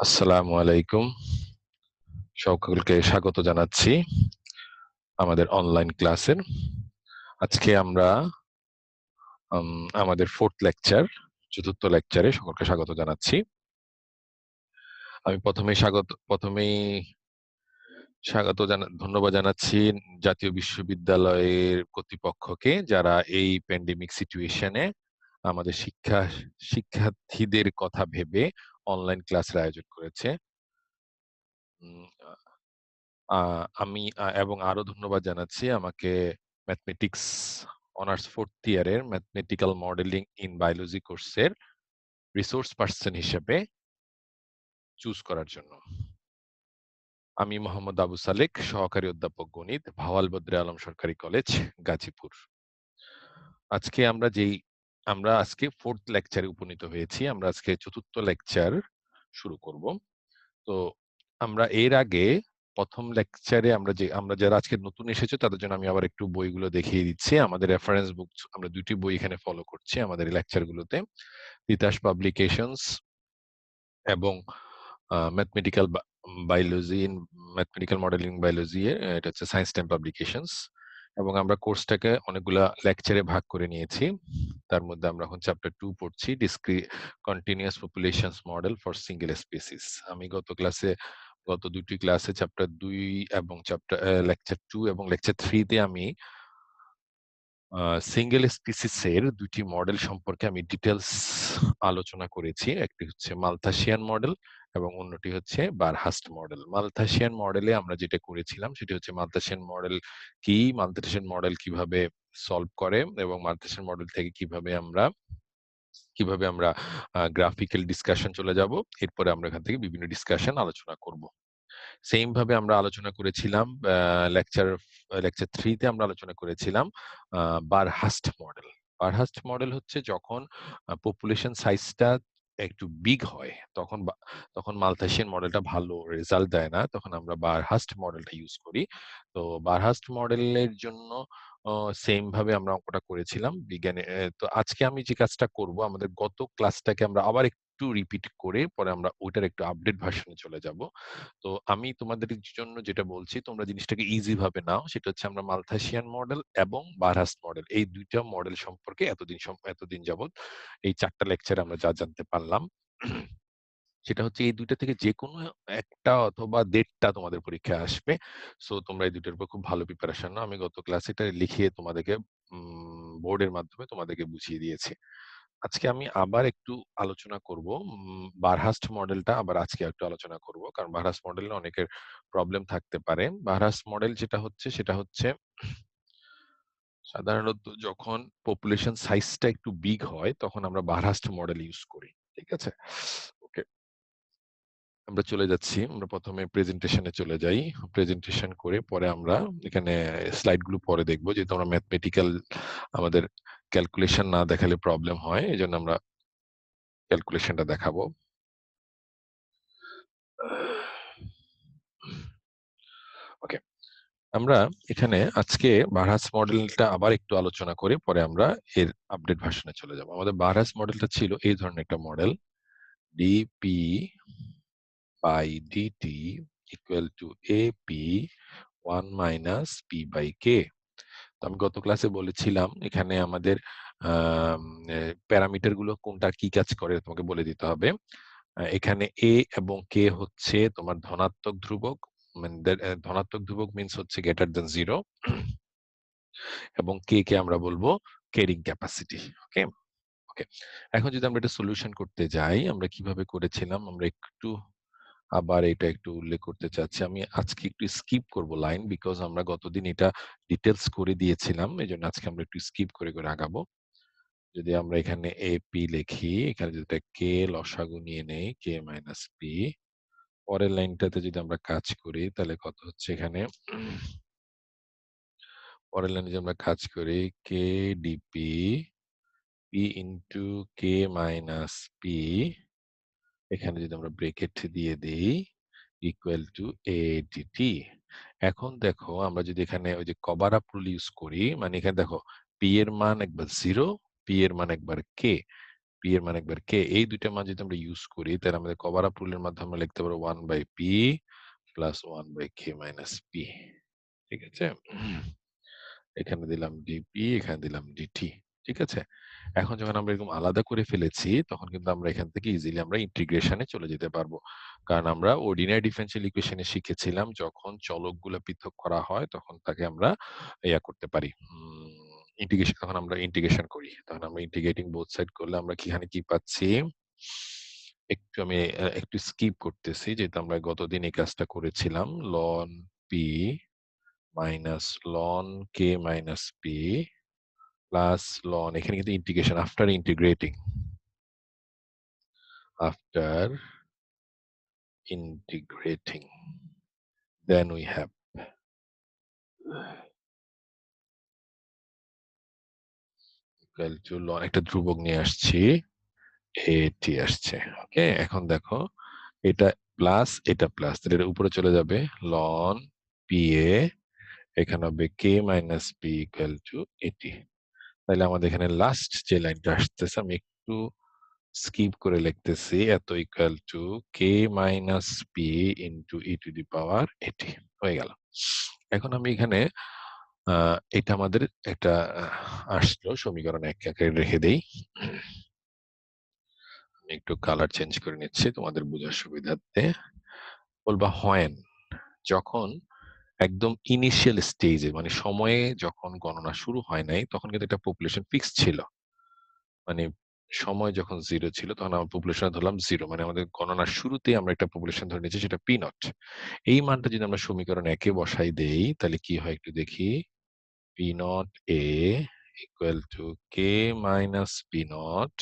আসসালামু আলাইকুম। সকলকে স্বাগত জানাচ্ছি আমাদের অনলাইন ক্লাসের। আজকে আমরা আমাদের চতুর্থ লেকচারে সকলকে স্বাগত জানাচ্ছি। আমি প্রথমেই ধন্যবাদ জানাচ্ছি জাতীয় বিশ্ববিদ্যালয়ের কর্তৃপক্ষকে, যারা এই প্যান্ডেমিক সিচুয়েশনে আমাদের শিক্ষার্থীদের কথা ভেবে অনলাইন ক্লাসের আয়োজন করেছে। উম, আমি এবং আরো ধন্যবাদ জানাচ্ছি আমাকে ম্যাথমেটিক্স অনার্স 4th ইয়ারের ম্যাথমেটিক্যাল মডেলিং ইন বায়োলজি কোর্সের রিসোর্স পার্সন হিসেবে চুজ করার জন্য। আমি মোহাম্মদ আবু সালেক, সহকারী অধ্যাপক গণিত, ভাওয়াল বদ্রে আলম সরকারি কলেজ, গাজীপুর। আমরা আজকে 4th লেকচারে উপনীত হয়েছি। আমরা আজকে চতুর্থ লেকচার শুরু করব। তো আমরা এর আগে প্রথম লেকচারে আমরা যারা আজকে নতুন এসেছো তাদের জন্য আমি আবার একটু বইগুলো দেখিয়ে দিচ্ছি। আমাদের রেফারেন্স বুক, আমরা দুটি বই এখানে ফলো করছি আমাদের লেকচারগুলোতে। তিতাস পাবলিকেশনস এবং mathematical biology in mathematical modelling biology, এটা হচ্ছে সায়েন্স টাইম পাবলিকেশনস। এবং আমরা কোর্সটাকে অনেকগুলা লেকচারে ভাগ করে নিয়েছি। তার মধ্যে আমরা এখন চ্যাপ্টার 2 পড়ছি, continuous populations model for single species. আমি গত দুটি ক্লাসে চ্যাপ্টার 2 এবং লেকচার 2 এবং লেকচার 3 তে আমি সিঙ্গেল স্পিসিসের দুটি মডেল সম্পর্কে আমি ডিটেলস আলোচনা করেছি। একটি হচ্ছে মালথাসিয়ান মডেল এবং অন্যটি হচ্ছে বারহাস্ট মডেল। মালথাসিয়ান মডেলে আমরা যেটা করেছিলাম সেটি হচ্ছে মালথাসিয়ান মডেল কিভাবে সলভ করে এবং মালথাসিয়ান মডেল থেকে কিভাবে আমরা গ্রাফিক্যাল ডিসকাশন চলে যাব। এরপরে আমরা এখান থেকে বিভিন্ন ডিসকাশন আলোচনা করব। সেম ভাবে আমরা আলোচনা করেছিলাম লেকচার 3 তে আমরা আলোচনা করেছিলাম বারহাস্ট মডেল। বারহাস্ট মডেল হচ্ছে যখন পপুলেশন সাইজটা একটু বিগ হয়, তখন মালথাসিয়ান মডেলটা ভালো রেজাল্ট দেয় না, তখন আমরা বারহাস্ট মডেলটা ইউজ করি। তো বারহাস্ট মডেলের জন্য সেম ভাবে আমরা অঙ্কটা করেছিলাম বিজ্ঞানে। তো আজকে আমি যে কাজটা করব, আমাদের গত ক্লাসটাকে আমরা আবার একটু রিপিট করে পরে আমরা ওইটার একটু আপডেট ভার্সনে চলে যাব। তো আমি তোমাদের জন্য যেটা বলছি, তোমরা জিনিসটাকে ইজি ভাবে নাও। সেটা হচ্ছে আমরা মালথাসিয়ান মডেল এবং বারহাস্ট মডেল, এই দুইটা মডেল সম্পর্কে এতদিন যাবত এই 4টা লেকচারে আমরা যা জানতে পারলাম, সেটা হচ্ছে এই দুইটা থেকে যে কোনো একটা অথবা 1.5টা তোমাদের পরীক্ষায় আসবে। সো তোমরা এই দুইটার উপর খুব ভালো প্রিপারেশন নাও। আমি গত ক্লাসে এটা লিখিয়ে তোমাদেরকে বোর্ডের মাধ্যমে তোমাদেরকে বুঝিয়ে দিয়েছি। আজকে আমি আবার একটু আলোচনা করব বারহাস্ট মডেলটা, আবার আজকে একটু আলোচনা করব, কারণ বারহাস্ট মডেলে অনেকের প্রবলেম থাকতে পারে। বারহাস্ট মডেল সেটা হচ্ছে সাধারণত যখন পপুলেশন সাইজটা একটু বিগ হয় তখন আমরা বারহাস্ট মডেল ইউজ করি। ঠিক আছে, ওকে। আমরা চলে যাচ্ছি, আমরা প্রথমে প্রেজেন্টেশনে চলে যাই। প্রেজেন্টেশন করে পরে আমরা এখানে স্লাইডগুলো পরে দেখবো, যেহেতু আমরা ম্যাথমেটিক্যাল, আমাদের ক্যালকুলেশন না দেখালে প্রবলেম হয়, এই জন্য আমরা ক্যালকুলেশনটা দেখাবো। ওকে, আমরা এখানে আজকে বারহাস মডেলটা আবার একটু আলোচনা করে পরে আমরা এর আপডেট ভার্সনে চলে যাব। আমাদের বারহাস মডেলটা ছিল এই ধরনের একটা model, DP by DT equal to AP 1 minus P by K. আমি গত ক্লাসে বলেছিলাম এখানে আমাদের প্যারামিটার গুলো কোনটা কি কাজ করে তোমাকে বলে দিতে হবে। এখানে এ এবং কে হচ্ছে তোমার ধনাত্মক ধ্রুবক, মানে ধনাত্মক ধ্রুবক মিন্স হচ্ছে গ্রেটার দেন 0, এবং কে কে আমরা বলবো ক্যারিং ক্যাপাসিটি। ওকে ওকে, এখন যদি আমরা এটা সলিউশন করতে যাই, আমরা কিভাবে করেছিলাম আমরা একটু আবার এটা একটু উল্লেখ করতে চাচ্ছি। আমি আজকে একটু স্কিপ করব লাইন, বিকজ আমরা গতদিন এটা ডিটেলস করে দিয়েছিলাম, এই জন্য আজকে আমরা একটু স্কিপ করে করে আগাবো। যদি আমরা এখানে এপি লিখি, এখানে যদি কে লসাগু নিয়ে নেই, কে মাইনাস পি, পরের লাইনটাতে যদি আমরা কাজ করি তাহলে কত হচ্ছে এখানে, পরের লাইনে যদি আমরা কাজ করি কে DP P into k minus P, এখানে যদি আমরা ব্রেকেট দিয়ে দিই ইকুয়াল টু এ ডিটি। এখন দেখো আমরা যদি এখানে ওই যে কভার আপ রুল ইউজ করি, মানে এখানে দেখো পি এর মান একবার 0, পি এর মান একবার কে, পি এর মান একবার কে, এই দুইটা মান যদি আমরা ইউজ করি তাহলে আমাদের কভার আপ রুলের মাধ্যমে আমরা লিখতে পারবো 1/p plus 1/k minus P. ঠিক আছে? এখানে দিলাম ডিপি, এখানে দিলাম ডিটি। ঠিক আছে? এখন যখন আমরা এরকম আলাদা করে ফেলেছি তখন কিন্তু আমরা এখান থেকে ইজিলি আমরা ইন্টিগ্রেশনে চলে যেতে পারবো। কারণ আমরা অর্ডিনারি ডিফারেনশিয়াল ইকুয়েশনে শিখেছিলাম যখন চলকগুলো পৃথক করা হয় তখন তাকে আমরা করতে পারি। ইন্টিগ্রেশন, তখন আমরা ইন্টিগ্রেশন করি। তখন আমরা ইন্টিগ্রেটিং বোথ সাইড করলে আমরা এখানে কি পাচ্ছি? একটু আমি একটু স্কিপ করতেছি যেহেতু আমরা গতদিন এই কাজটা করেছিলাম। ln p minus ln k minus p plus ln, এখানে কিন্তু integration after integrating, after integrating then we have equal to ln, একটা ধ্রুবক নিয়ে আসছি, এটি আসছে। ওকে, এখন দেখো এটা প্লাস এটা প্লাস, তাহলে এটা উপরে চলে যাবে ln pa, এখানে হবে k minus p equal to এটি। তাহলে আমাদের এখানে লাস্ট যে লাইনটা আসতেছে আমি একটু স্কিপ করে লিখতেছি, এত equal to K minus P into E to the power AT হয়ে গেল। এখন আমি এখানে এটা আমাদের একটা আসলো সমীকরণ এক একে রেখে দেই। আমি একটু কালার চেঞ্জ করে নিচ্ছি তোমাদের বোঝার সুবিধার্থে। বলবা হয় যখন একদম ইনিশিয়াল স্টেজে মানে সময়ে যখন গণনা শুরু হয় নাই তখন কিন্তু একটা পপুলেশন ফিক্স ছিল, মানে সময় যখন 0 ছিল তখন আমরা পপুলেশন ধরলাম 0, মানে আমাদের গণনার শুরুতেই আমরা একটা পপুলেশন ধরে নিয়েছি সেটা পি নট। এই মানটা যদি আমরা সমীকরণ একে বসাই দেই তাহলে কি হয় একটু দেখি। P not A equal to K minus P not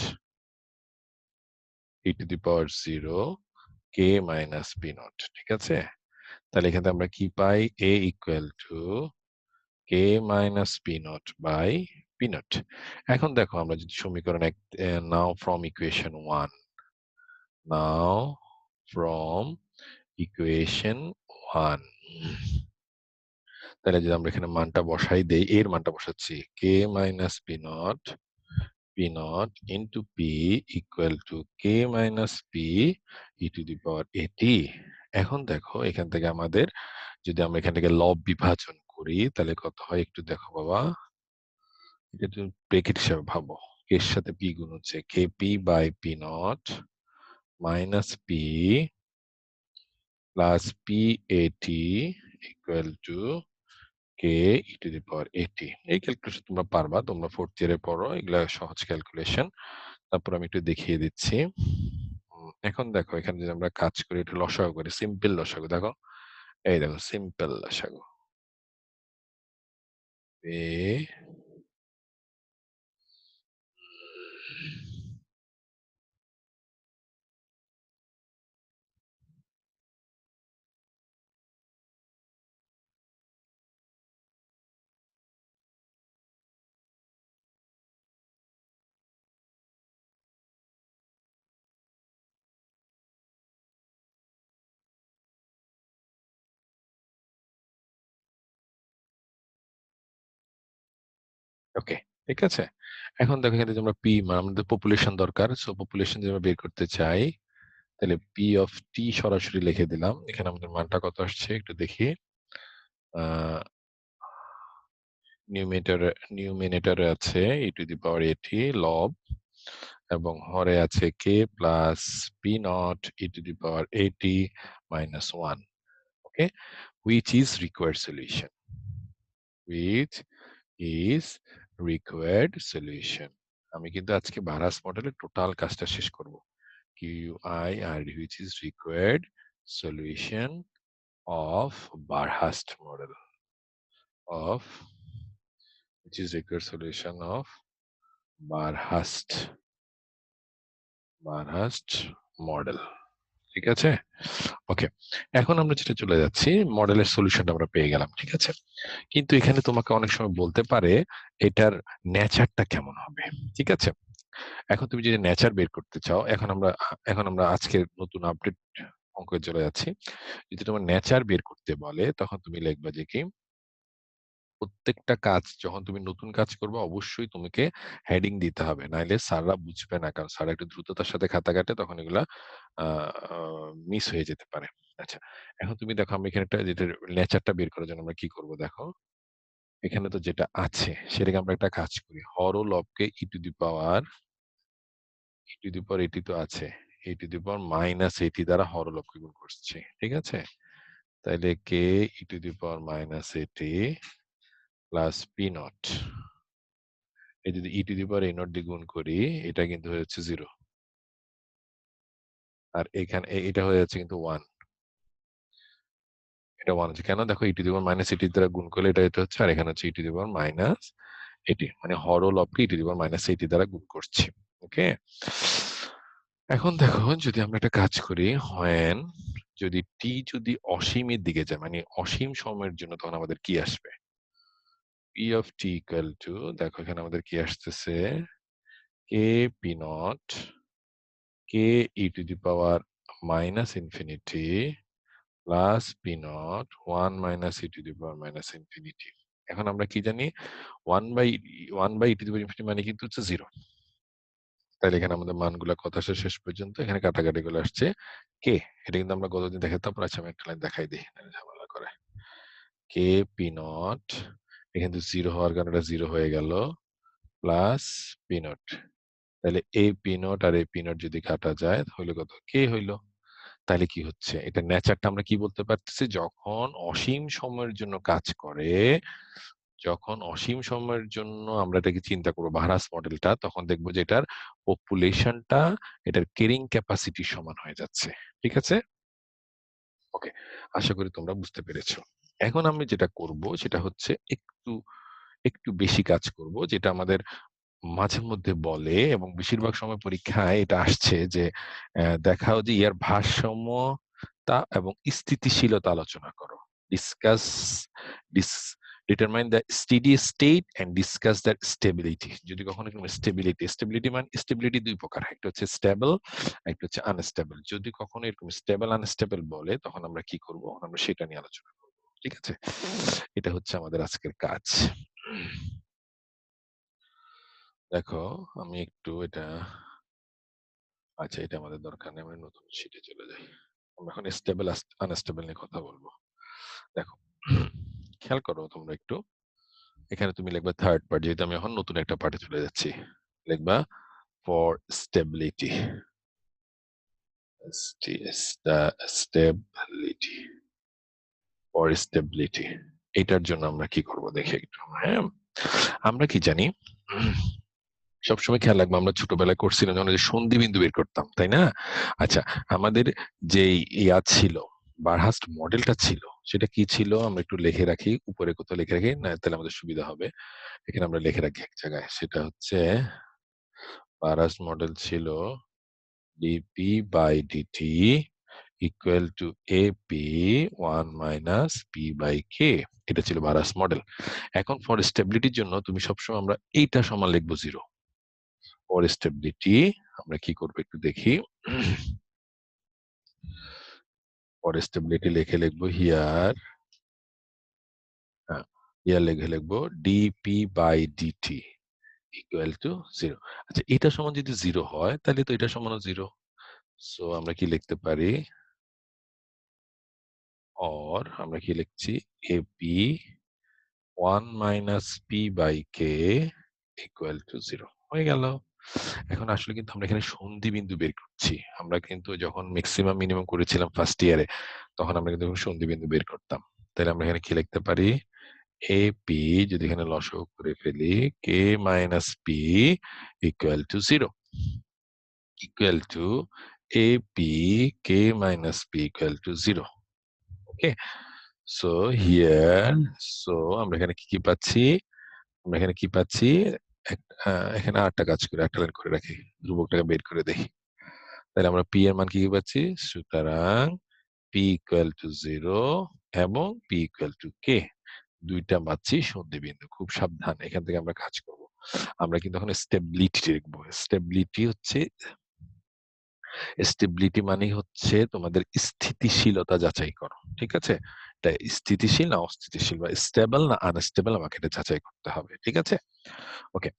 E to the power 0 K minus P not. ঠিক আছে? তাহলে এখানে আমরা কি পাই? A equal to K minus P not by P not. এখন দেখো আমরা যদি সমীকরণ এক now from equation 1, now from equation 1, তাহলে যদি আমরা এখানে মানটা বসাই দেই, এর মানটা বসাচ্ছি K minus P not into P equal to K minus P E to the power AT. এখন দেখো এখান থেকে আমাদের যদি আমরা এখান থেকে লব বিভাজন করি তাহলে কত হয় একটু দেখো বাবা, এটা তুমি ব্রেকেট হিসাবে ভাবো, এর সাথে পি গুণ হচ্ছে K P by P not minus P plus PAT equal to K E to the power AT. এই ক্যালকুলেশন তোমরা পারবা, তোমরা ফোর্থ ইয়ারে পড়ো, এগুলা সহজ ক্যালকুলেশন। তারপর আমি একটু দেখিয়ে দিচ্ছি। এখন দেখো এখানে যদি আমরা কাজ করি একটু লসাগু করি, সিম্পল লসাগু দেখো, এই দেখো সিম্পল লসাগু এ ওকে, ঠিক আছে। এখন দেখো এখানে যদি আমরা পি আমাদের পপুলেশন দরকার, সো পপুলেশন যদি আমরা বের করতে চাই তাহলে পি অফ টি সরাসরি লিখে দিলাম। এখানে আমাদের মানটা কত আসছে একটু দেখি। নিউমিনেটরে আছে ই টু দি পাওয়ার এটি লব এবং হরে আছে K plus P not E to the power AT minus 1। Okay, which is required solution, which is required solution। আমি কিন্তু আজকে বারাস মডেলের টোটাল কাজটা শেষ করব। QIRD, which is required solution of Barhast model, of which is required solution of Verhulst model. ঠিক আছে? ওকে, এখন আমরা যেটা চলে যাচ্ছি মডেলের সলিউশনটা আমরা পেয়ে গেলাম। ঠিক আছে, কিন্তু এখানে তোমাকে অনেক সময় বলতে পারে এটার নেচারটা কেমন হবে। ঠিক আছে, এখন তুমি যদি নেচার বের করতে চাও, এখন আমরা আজকের নতুন আপডেট অঙ্কে চলে যাচ্ছি। যদি তোমার নেচার বের করতে বলে তখন তুমি লিখবা যে কি প্রত্যেকটা কাজ যখন তুমি নতুন কাজ করবে অবশ্যই তোমাকে হেডিং দিতে হবে, নাইলে স্যাররা বুঝবে না, কারণ স্যার একটু দ্রুততার সাথে খাতা কাটে, তখন এগুলা মিস হয়ে যেতে পারে। আচ্ছা, এখন তুমি দেখো আমি এখানে একটা যেটা নেচারটা বের করার জন্য আমরা কি করব দেখো, এখানে তো যেটা আছে সেটাকে আমরা একটা কাজ করি, হর ও লবকে ই টু দি পাওয়ার এটি তো আছে, ই টু দি পাওয়ার -80 দ্বারা হর ও লবকে গুণ করছি, ঠিক আছে? তাইলে K E to the power -80 plus P not, এই যদি ই to the power A not দিয়ে গুণ করি, এটা কিন্তু হয়ে যাচ্ছে 0, আর এখানে এটা হয়ে যাচ্ছে কিন্তু 1, এটা 1 হচ্ছে কেন দেখো, ই টু দি পাওয়ার -80 দ্বারা গুণ করলে এটা হচ্ছে, আর এখানে হচ্ছে ই টু দি পাওয়ার -80, মানে হর ও লবকে ই টু দি পাওয়ার -80 দ্বারা গুণ করছি। ওকে, এখন দেখো যদি আমরা একটা কাজ করি, when যদি টি যদি অসীমের দিকে যায়, মানে অসীম সময়ের জন্য, তখন আমাদের কি আসবে? P of T equal two, দেখো এখানে আমাদের কি আসতেছে, K P not K E to the power -infinity plus P not 1 - E to the power -infinity. এখন আমরা কি জানি, 1/ই টু দি পাওয়ার ইনফিনিটি মানে কিন্তু হচ্ছে 0। তাহলে এখানে আমাদের মানগুলা কথা শেষ পর্যন্ত এখানে কাটাকাটি গুলো আসছে কে, এটা কিন্তু আমরা গতদিন দেখাতাম, আচ্ছা আমি একটা লাইন দেখাই দিই, নাহলে ঝামেলা করে। কে পি নট, এখানে 0 হওয়ার কারণে এটা 0 হয়ে গেল, প্লাস পি নট, তাহলে এই পি নট আর এই পি নট যদি কাটা যায় হইলো কত, কে হইলো। তাহলে কি হচ্ছে, এটা নেচারটা আমরা কি বলতে পারতেছি, যখন অসীম সময়ের জন্য কাজ করে, যখন অসীম সময়ের জন্য আমরা এটাকে চিন্তা করবো ভারাস মডেলটা, তখন দেখবো যে এটার পপুলেশনটা এটার ক্যারিং ক্যাপাসিটি সমান হয়ে যাচ্ছে। ঠিক আছে, ওকে, আশা করি তোমরা বুঝতে পেরেছো। এখন আমি যেটা করব সেটা হচ্ছে একটু একটু বেশি কাজ করব, যেটা আমাদের মাঝে মধ্যে বলে এবং বেশিরভাগ সময় পরীক্ষায় এটা আসছে যে দেখাও যে ইয়ার ভারসাম্যতা এবং স্থিতিশীলতা আলোচনা করো, ডিসকাস ডিস determine the steady state and discuss the stability. যদি কখনো স্টেবিলিটি মানে স্টেবিলিটি দুই প্রকার, একটা হচ্ছে স্টেবল, একটা হচ্ছে আনস্টেবল। যদি কখনো এরকম স্টেবল আনস্টেবল বলে, তখন আমরা কি করব, আমরা সেটা নিয়ে আলোচনা করব। ঠিক আছে, এটা হচ্ছে আমাদের আজকের কাজ। দেখো আমি একটু এটা, আচ্ছা এটা আমাদের দরকার নেই, আমরা নতুন শিটে চলে যাই। আমরা এখন স্টেবল আনস্টেবল নিয়ে কথা বলবো। দেখো খেয়াল করো তোমরা একটু, এখানে তুমি লিখবা থার্ড পার্ট, যেহেতু আমি এখন নতুন একটা পার্টে চলে যাচ্ছি, লিখবা for stability, stability, for stability, এটার জন্য আমরা কি করব দেখি একটু। হ্যাঁ, আমরা কি জানি, সবসময় খেয়াল রাখবো, আমরা ছোটবেলায় করছিলাম যখন সন্ধি বিন্দু বের করতাম, তাই না? আচ্ছা, আমাদের যে ইয়া ছিল, বারহাস্ট মডেলটা ছিল, সেটা কি ছিল আমরা একটু লিখে রাখি, উপরে কোথাও লিখে রাখি না, তাহলে আমাদের সুবিধা হবে। এখানে আমরা লিখে রাখি এক জায়গায়, সেটা হচ্ছে বারহাস্ট মডেল ছিল DP by DT equal to AP 1 - পি/কে, এটা ছিল বারহাস্ট মডেল। এখন ফর স্টেবিলিটির জন্য তুমি সবসময় আমরা এইটা সমান লিখবো 0। ফর স্টেবিলিটি আমরা কি করবো একটু দেখি, ফর স্টেবিলিটি লিখবো হিয়ার, হ্যাঁ হিয়ার লিখবো DP by DT equal to 0। আচ্ছা, এটা সমান যদি 0 হয়, তাহলে তো এটা সমান 0। সো আমরা কি লিখতে পারি, অর আমরা কি লিখছি, এপি 1 - পি/কে ইকুয়াল টু 0 হয়ে গেল। এখন আসলে কিন্তু আমরা এখানে সন্ধি বিন্দু বের করছি, আমরা কিন্তু যখন ম্যাক্সিমাম মিনিমাম করেছিলাম ফার্স্ট ইয়ারে, তখন আমরা কিন্তু সন্ধি বিন্দু বের করতাম। তাহলে আমরা এখানে কি লিখতে পারি, এপি যদি এখানে লসাগু করে ফেলি, K minus P equal to 0 equal to AP K minus P equal to 0। Okay, so here, so আমরা এখানে কি পাচ্ছি, আমরা এখানে কি পাচ্ছি, এখানে আরেকটা কাজ করে একটা লাইন করে রাখি, ধ্রুবকটাকে বের করে দেখি। তাহলে আমরা পি এর মান কি পাচ্ছি, সুতরাং পি ইকুয়াল টু 0 এবং পি ইকুয়াল টু কে, দুইটা পাচ্ছি সন্ধি বিন্দু। খুব সাবধান, এখান থেকে আমরা কাজ করব। আমরা কিন্তু এখন স্টেবিলিটি দেখবো। স্টেবিলিটি হচ্ছে, স্টেবিলিটি মানে হচ্ছে তোমাদের স্থিতিশীলতা যাচাই করো, ঠিক আছে? ম্যাথটা স্থিতিশীল না অস্থিতিশীল বা স্টেবল না আনস্টেবল আমাকে এটা যাচাই করতে হবে। ঠিক আছে? ওকে।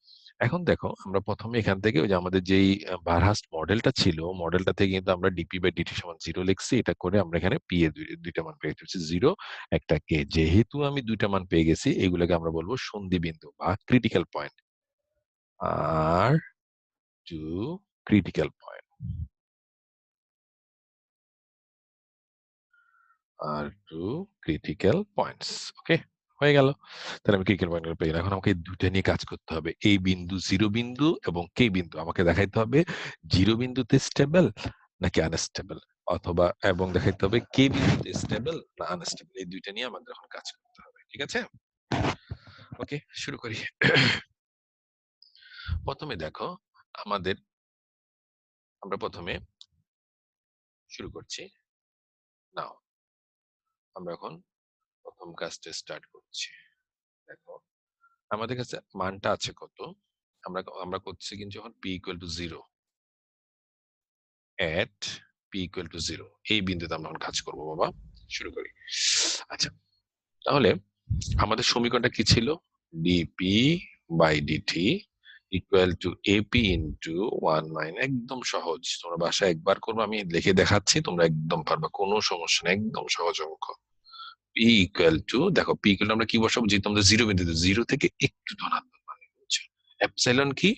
এখন দেখো আমরা প্রথমে এখান থেকে ওই যে আমাদের যেই বারহাস্ট মডেলটা ছিল, মডেলটা থেকে কিন্তু আমরা ডিপি/ডিটি সমান 0 লিখছি। এটা করে আমরা এখানে পি এর দুইটা মান পেয়ে গেছি, 0 একটা কে। যেহেতু আমি দুইটা মান পেয়ে গেছি, এগুলোকে আমরা বলবো সন্ধি বিন্দু বা ক্রিটিক্যাল পয়েন্ট। আর টু ক্রিটিক্যাল পয়েন্ট, আর টু ক্রিটিক্যাল পয়েন্টস। ওকে, হয়ে গেল। তাহলে আমি ক্রিটিক্যাল পয়েন্ট পেয়ে গেলাম। এখন আমাকে এই দুইটা নিয়ে কাজ করতে হবে, এই বিন্দু 0 বিন্দু এবং কে বিন্দু। আমাকে দেখাইতে হবে 0 বিন্দুতে স্টেবল নাকি আনস্টেবল, অথবা এবং দেখাইতে হবে কে বিন্দুতে স্টেবল না আনস্টেবল। এই দুইটা নিয়ে আমাদের এখন কাজ করতে হবে। ঠিক আছে? ওকে, শুরু করি। প্রথমে দেখো আমাদের, আমরা প্রথমে শুরু করছি। নাও আমরা এখন প্রথম কাজটা স্টার্ট করছি। দেখো আমাদের কাছে মানটা আছে কত, আমরা আমরা করছি কিন্তু যখন p equal to 0 at p equal to 0, এই বিন্দুতে আমরা এখন কাজ করব বাবা। শুরু করি। আচ্ছা, তাহলে আমাদের সমীকরণটা কি ছিল? dp by dt equal to ap into 1 minus, একদম সহজ। তোমরা বাসায় একবার করবো, আমি লিখে দেখাচ্ছি, তোমরা একদম পারবা, কোনো সমস্যা নেই, একদম সহজ অঙ্ক। p ইকুয়াল টু, দেখো p ইকুয়াল টু আমরা কি বসাবো, যেহেতু আমরা 0 বিন্দুতে, 0 থেকে একটু ধনাত্মক মানে হচ্ছে এপসাইলন। কি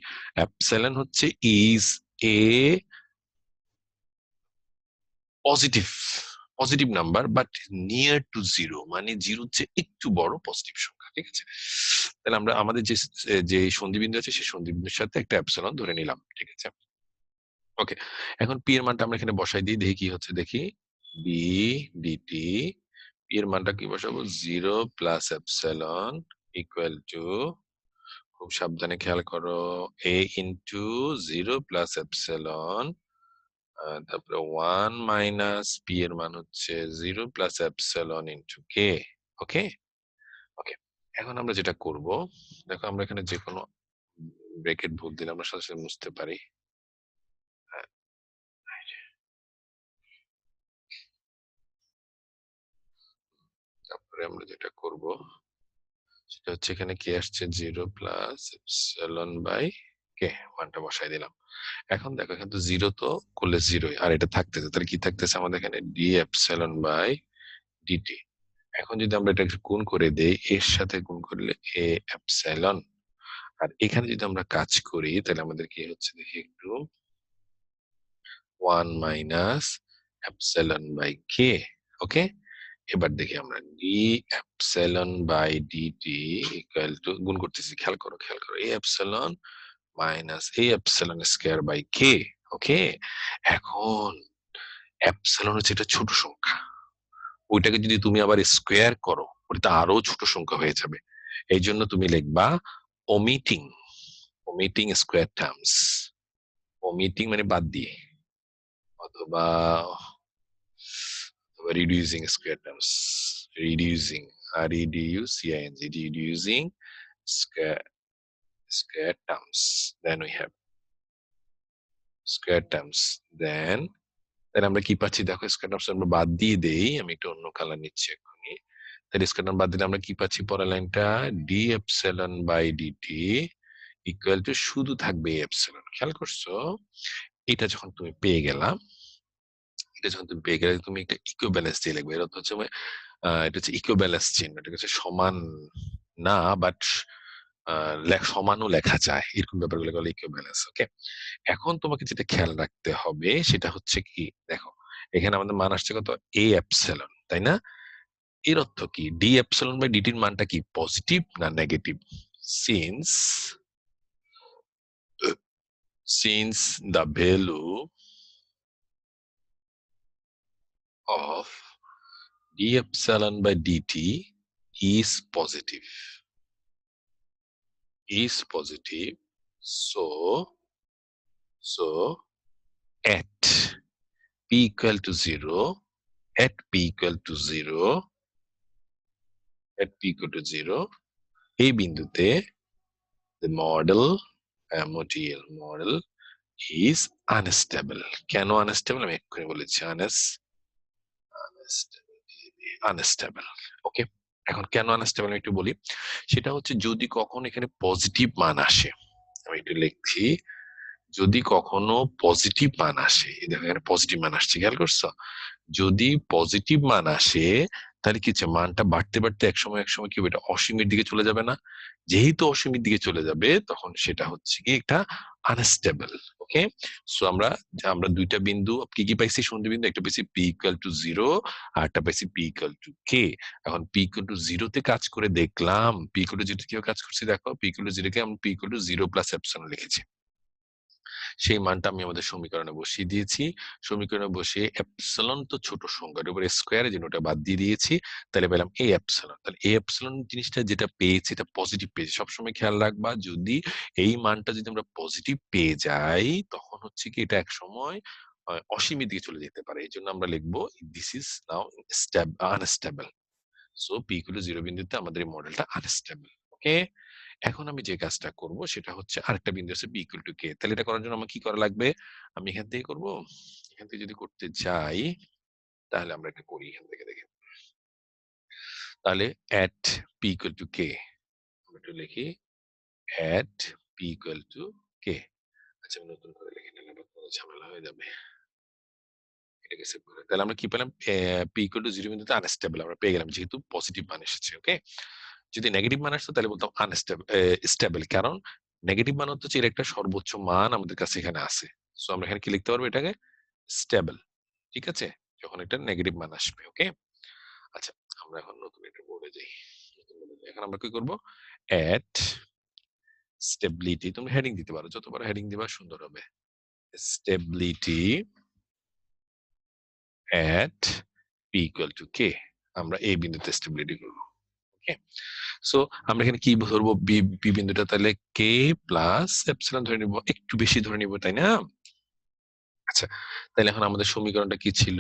এপসাইলন? হচ্ছে is a positive positive number but near to 0, মানে 0 চেয়ে একটু বড় পজিটিভ সংখ্যা। ঠিক আছে? তাহলে আমরা আমাদের যে যে সন্ধিবিন্দু আছে সেই সন্ধিবিন্দুর সাথে একটা এপসিলন ধরে নিলাম। ঠিক আছে? ওকে, এখন পি এর মানটা আমরা এখানে বসাই দিই, দেখি কি হচ্ছে। দেখি বি ডিটি, পি এর মানটা কি বসাবো, 0 প্লাস এপসিলন ইকুয়াল টু, খুব সাবধানে খেয়াল করো, এ ইন্টু 0 প্লাস এপসিলন, তারপরে 1 মাইনাস পি এর মান হচ্ছে 0 প্লাস এপসিলন ইন্টু কে। ওকে ওকে, এখন আমরা যেটা করব, দেখো আমরা এখানে যে কোনো ব্রেকেট ভুল দিলে আমরা সাথে সাথে মুছতে পারি। হ্যাঁ, তারপরে আমরা যেটা করব সেটা হচ্ছে, এখানে কে আসছে 0 প্লাস এপসিলন বাই কে, মানটা বসাই দিলাম। এখন দেখো এখানে তো 0 তো করলে 0, আর এটা থাকতেছে, তাহলে কি থাকতেছে আমাদের এখানে, ডি এপসিলন বাই ডিটি। এখন যদি আমরা এটা গুণ করে দেই, এর সাথে গুণ করলে এ এপসিলন, আর এখানে যদি আমরা কাজ করি তাহলে আমাদের কি হচ্ছে দেখি একটু, 1 minus epsilon by K. Okay, এবার দেখি আমরা D epsilon by DT equal to, গুণ করতেছি, খেয়াল করো খেয়াল করো, A epsilon minus A epsilon square by K. Okay, এখন এপসিলন হচ্ছে এটা ছোট সংখ্যা, ওইটাকে যদি তুমি আবার স্কোয়ার করো ওটা আরো ছোট সংখ্যা হয়ে যাবে। এই জন্য তুমি লিখবা ওমিটিং, ওমিটিং স্কোয়ার টার্মস, ওমিটিং মানে বাদ দিয়ে, অথবা রিডিউসিং স্কোয়ার টার্মস, রিডিউসিং, আর reducing, reducing square terms, then we have square terms, then আমরা কি পাচ্ছি দেখো, স্কয়ার টার্মস আমরা বাদ দিয়ে দেই, আমি একটু অন্য কালার নিচ্ছি এক্ষুনি। তাহলে স্কয়ার টার্ম বাদ দিলে আমরা কি পাচ্ছি, পরের লাইনটা D epsilon by DT equal to, শুধু থাকবে এপসিলন। খেয়াল করছো? এটা যখন তুমি পেয়ে গেলা, এটা যখন তুমি পেয়ে গেলে, তুমি একটা ইকুইভ্যালেন্স দিয়ে লিখবে। এর অর্থ হচ্ছে এটা হচ্ছে ইকুইভ্যালেন্স চিহ্ন, এটা হচ্ছে সমান না, বাট সমানও লেখা যায়, এরকম ব্যাপারগুলো বলে ইকুইভ্যালেন্স। ওকে, এখন তোমাকে যেটা খেয়াল রাখতে হবে সেটা হচ্ছে কি, দেখো এখানে আমাদের মান আসছে কত, এ এপসিলন, তাই না? এর অর্থ কি, ডি এপসিলন বাই ডিটির মানটা কি পজিটিভ না negative? Since since the value of D epsilon by DT is positive, is positive, so at p equal to 0, at p equal to 0, at p equal to 0, এই বিন্দুতে the model model is unstable. কেন unstable আমি এক্ষুনি বলেছি, unstable unstable. ওকে, এখন কেন unstable আমি একটু বলি। সেটা হচ্ছে যদি কখনো এখানে পজিটিভ মান আসে, আমি একটু লিখছি, যদি কখনো পজিটিভ মান আসে, এই দেখো এখানে পজিটিভ মান আসছে, খেয়াল করছো? যদি পজিটিভ মান আসে তাহলে কি হচ্ছে, মানটা বাড়তে বাড়তে এক সময় কি হবে, এটা অসীমের দিকে চলে যাবে না? যেহেতু অসীমের দিকে চলে যাবে তখন সেটা হচ্ছে কি একটা আনস্টেবল। ওকে, সো আমরা আমরা দুইটা বিন্দু কি কি পাইছি, সন্ধি বিন্দু, একটা পাইছি পি ইকুয়াল টু 0, আর একটা পাইছি পি ইকুয়াল টু কে। এখন পি ইকুয়াল টু 0 তে কাজ করে দেখলাম, পি ইকুয়াল টু 0 কিভাবে কাজ করছি দেখো, পি ইকুয়াল টু 0 কে আমরা P equal to 0 plus epsilon লিখেছি। সেই মানটা আমি আমাদের সমীকরণে বসিয়ে দিয়েছি। সমীকরণে বসিয়ে এপসিলন তো ছোট সংখ্যা, এর উপরে স্কোয়ার, যেন ওটা বাদ দিয়ে দিয়েছি, তাহলে পেলাম এ এপসিলন। তাহলে এ এপসিলন জিনিসটা যেটা পেয়েছি এটা পজিটিভ পেয়েছি। সবসময় খেয়াল রাখবা, যদি এই মানটা যদি আমরা পজিটিভ পেয়ে যাই তখন হচ্ছে কি এটা এক সময় অসীমের দিকে চলে যেতে পারে। এই জন্য আমরা লিখবো this is now unstable. So P equal to 0 বিন্দুতে আমাদের এই মডেলটা আনস্টেবল। ওকে, এখন আমি যে কাজটা করব সেটা হচ্ছে আরেকটা বিন্দু আছে বি ইকুয়াল টু কে। তাহলে এটা করার জন্য আমার কি করা লাগবে, আমি এখান থেকে করব, এখান থেকে যদি করতে যাই তাহলে আমরা এটা করি এখান থেকে দেখে। তাহলে at p equal to k, আমরা একটু লিখি at p equal to k। আচ্ছা আমি নতুন করে লিখে নিলাম, কোনো ঝামেলা হয়ে যাবে, এটাকে সেভ করে। তাহলে আমরা কি পেলাম, p equal to 0 বিন্দুতে আনস্টেবল আমরা পেয়ে গেলাম, যেহেতু পজিটিভ মান এসেছে। ওকে, যদি নেগেটিভ মান আসতো তাহলে বলতাম আনস্টেবল, স্টেবল, কারণ নেগেটিভ মান হচ্ছে এর একটা সর্বোচ্চ মান আমাদের কাছে এখানে আছে। সো আমরা এখানে কি লিখতে পারবো, এটাকে স্টেবল। ঠিক আছে, যখন এটা নেগেটিভ মান আসবে। ওকে, আচ্ছা আমরা এখন নতুন একটা বোর্ডে যাই। এখন আমরা কি করব, এট স্টেবিলিটি, তুমি হেডিং দিতে পারো, যত বড় হেডিং দিবা সুন্দর হবে। Stability at P equal to K, আমরা এই বিন্দুতে স্টেবিলিটি করবো। ওকে, সো আমরা এখানে কি ধরবো, বি বি বিন্দুটা, তাহলে কে প্লাস এপসিলন ধরে নিব, একটু বেশি ধরে নিব, তাই না? আচ্ছা, তাহলে এখন আমাদের সমীকরণটা কি ছিল,